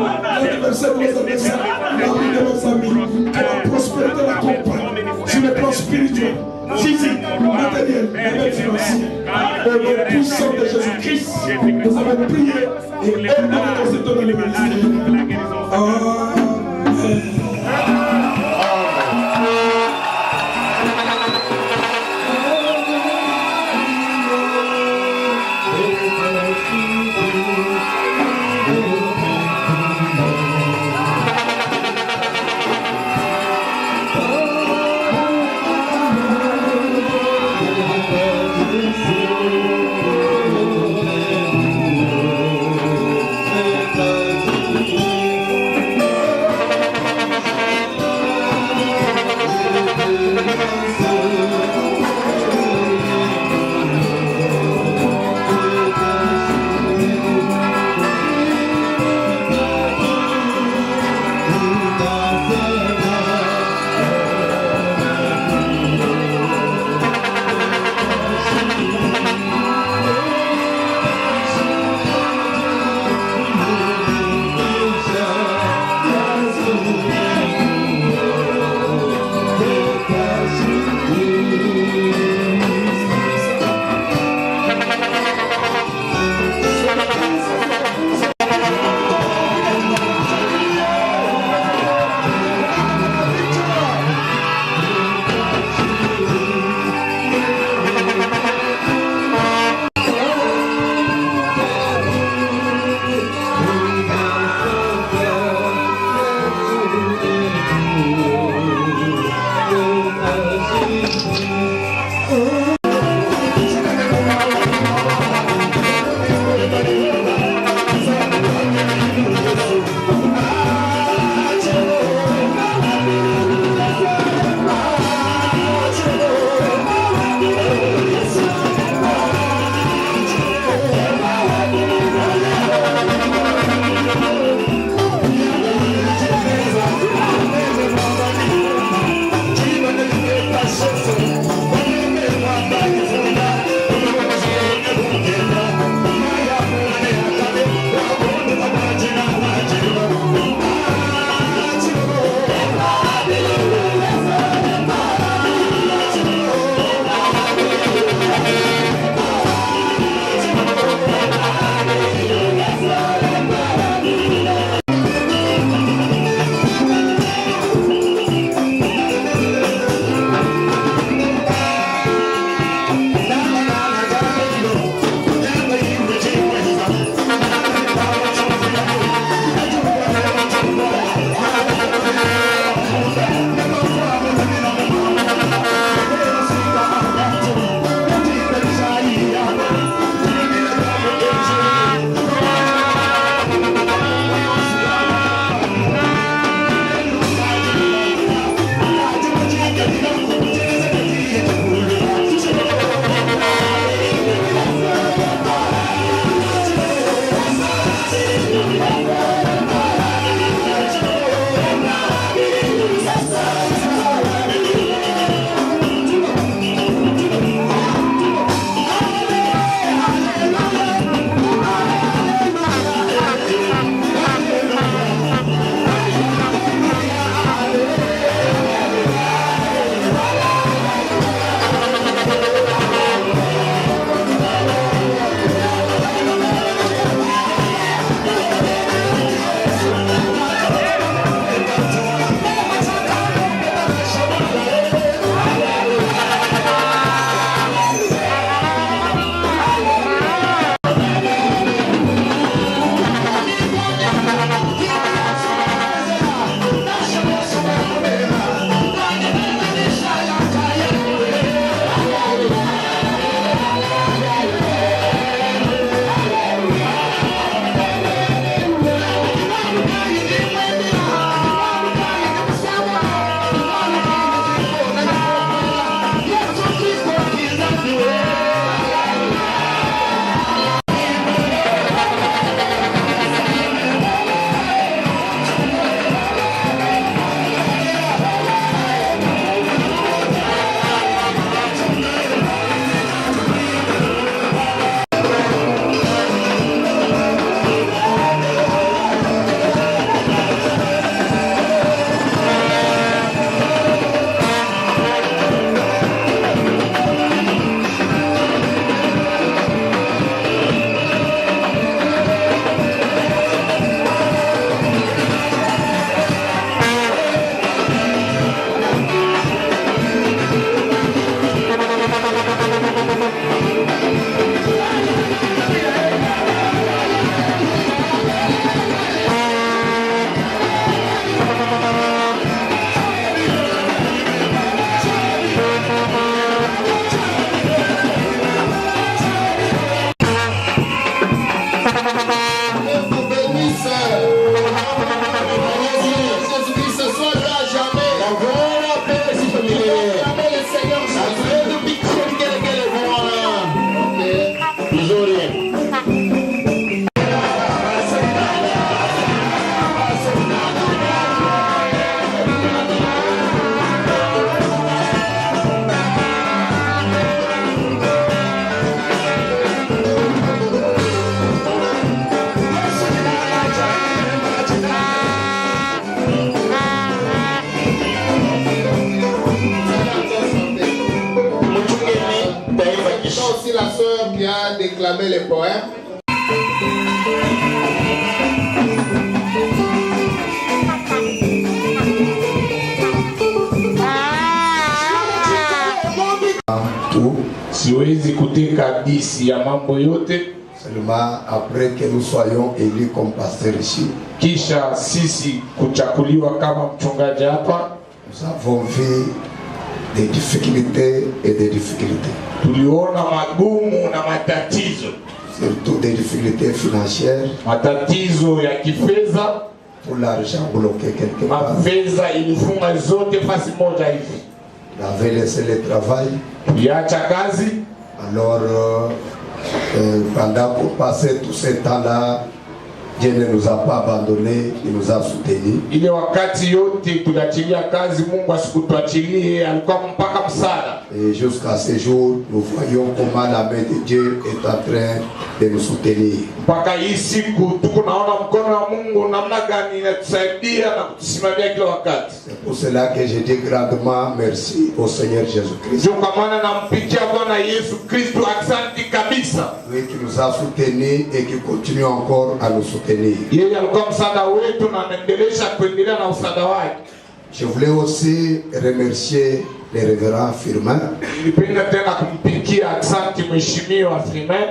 l'adversaire de leurs adversaires, l'ami de leurs amis. Que la prospérité l'accompagne sur le plan spirituel, physique, matériel et même financier. Au nom puissant de Jésus-Christ, nous avons prié et aimé dans cette donne le ministère. Amen. aussi la sœur qui a déclamé les poèmes. Tout. Siwezi kutika hadisi ya mambo yote. Seulement après que nous soyons élus comme pasteurs ici, Kisha sisi kuchakuliwa kama mchungaji hapa, nous avons vu des difficultés et des difficultés. tuliona magumu na matatizo, Surtout des difficultés financières, matatizo ya kifedha. pour l'argent bloqué quelque part. Mafedha ilifunga zote fasi moja hivi, Il avait laissé le travail. tuliacha kazi. Alors, pendant qu'on passait tout ce temps-là, Dieu ne nous a pas abandonnés, il nous a soutenus. Ile wakati yote tuliachilia kazi, Mungu asikutuachilie, alikuwa mpaka msaada. Et jusqu'à ce jour, nous voyons comment la main de Dieu est en train de nous soutenir. Mpaka hii siku tuko naona mkono wa Mungu namna gani inatusaidia na kutusimamia kila wakati. C'est pour cela que je dis grandement merci au Seigneur Jésus-Christ. Ndio kwa maana nampigia Bwana Yesu Kristo asante kabisa. Lui qui nous a soutenus et qui continue encore à nous soutenir. Yeye alikuwa msaada wetu na anaendelea kuendelea na msaada wake. Je voulais aussi remercier les révérends Firmin Nilipenda tena kumpigia asante mheshimiwa Firmin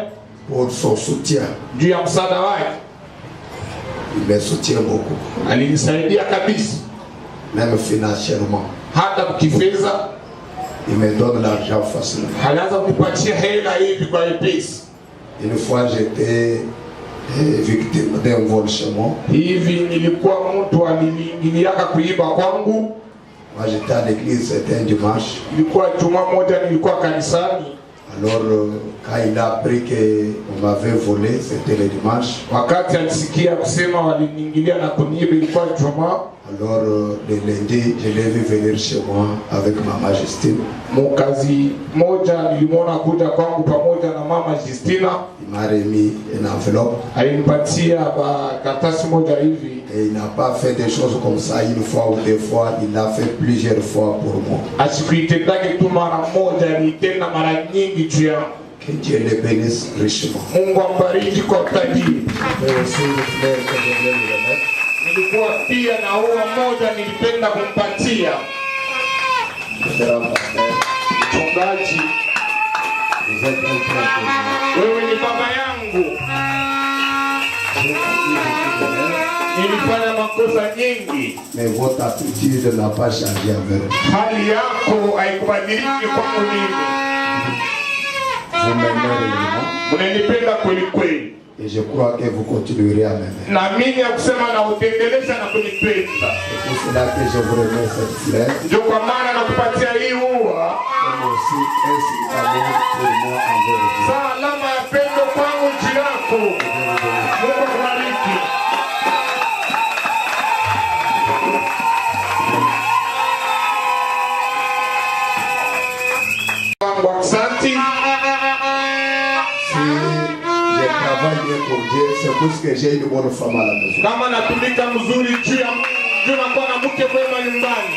pour son soutien. juu ya msaada wake. Il me soutient beaucoup, Alinisaidia kabisa, même financièrement. hata kifedha. Il me donne l'argent facilement. Alianza kunipatia hela hivi kwa wepesi. Une fois, j'étais victime d'un vol chez moi. Hivi nilikuwa mtu aliniingiliaka kuiba kwangu. Moi, j'étais à l'église, c'était un dimanche. Ilikuwa juma moja nilikuwa kanisani. Alors, quand il a appris qu'on m'avait volé, c'était le dimanche. Wakati alisikia kusema waliniingilia na kuniiba, ilikuwa juma. Alors, le lundi, je l'ai vu venir chez moi avec Maman Justine. Mukazi moja nilimwona kuja kwangu pamoja na mama Justina. Il m'a remis une enveloppe. Alinipatia karatasi moja hivi. Et il n'a pas fait des choses comme ça une fois ou deux fois, il l'a fait plusieurs fois pour moi. Asikuitendake tu mara moja, alitenda mara nyingi juu yangu. Que Dieu le bénisse richement. Mungu ambariki kwa utajiri. Et aussi une fleur que je voulais lui remettre. Nilikuwa pia na ua moja nilipenda kumpatia Révérend pasteur, mchungaji. vous êtes un frère pour moi. Wewe ni baba yangu. J'ai commis beaucoup d'erreurs, Nilifanya makosa nyingi, mais votre attitude n'a pas changé envers moi. hali yako haikubadiliki kwangu mimi. Vous m'aimez réellement Unanipenda kweli kweli, et je crois que vous continuerez à m'aimer. na mimi ya kusema na utendeleza na kunipenda. C'est pour cela que je vous remets cette fleur, Ndio kwa maana nakupatia hii ua, comme aussi un signe d'amour pour moi envers vous. saa alama ya pendo kwangu juu yako. Mungu akubariki. Mungu asante. Si je travaille bien pour Dieu, c'est parce que j'ai une bonne femme à la maison. Kama natumika mzuri juu nakuwa na mke mwema nyumbani.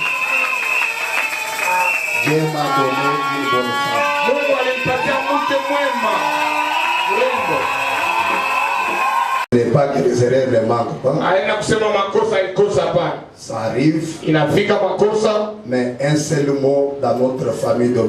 Dieu m'a donné une bonne femme. Mungu alimpatia mke mwema urembo. Ce n'est pas que les erreurs ne manquent pas. Haina kusema makosa ikosa hapana. Ça arrive, Inafika makosa, mais un seul mot dans notre famille de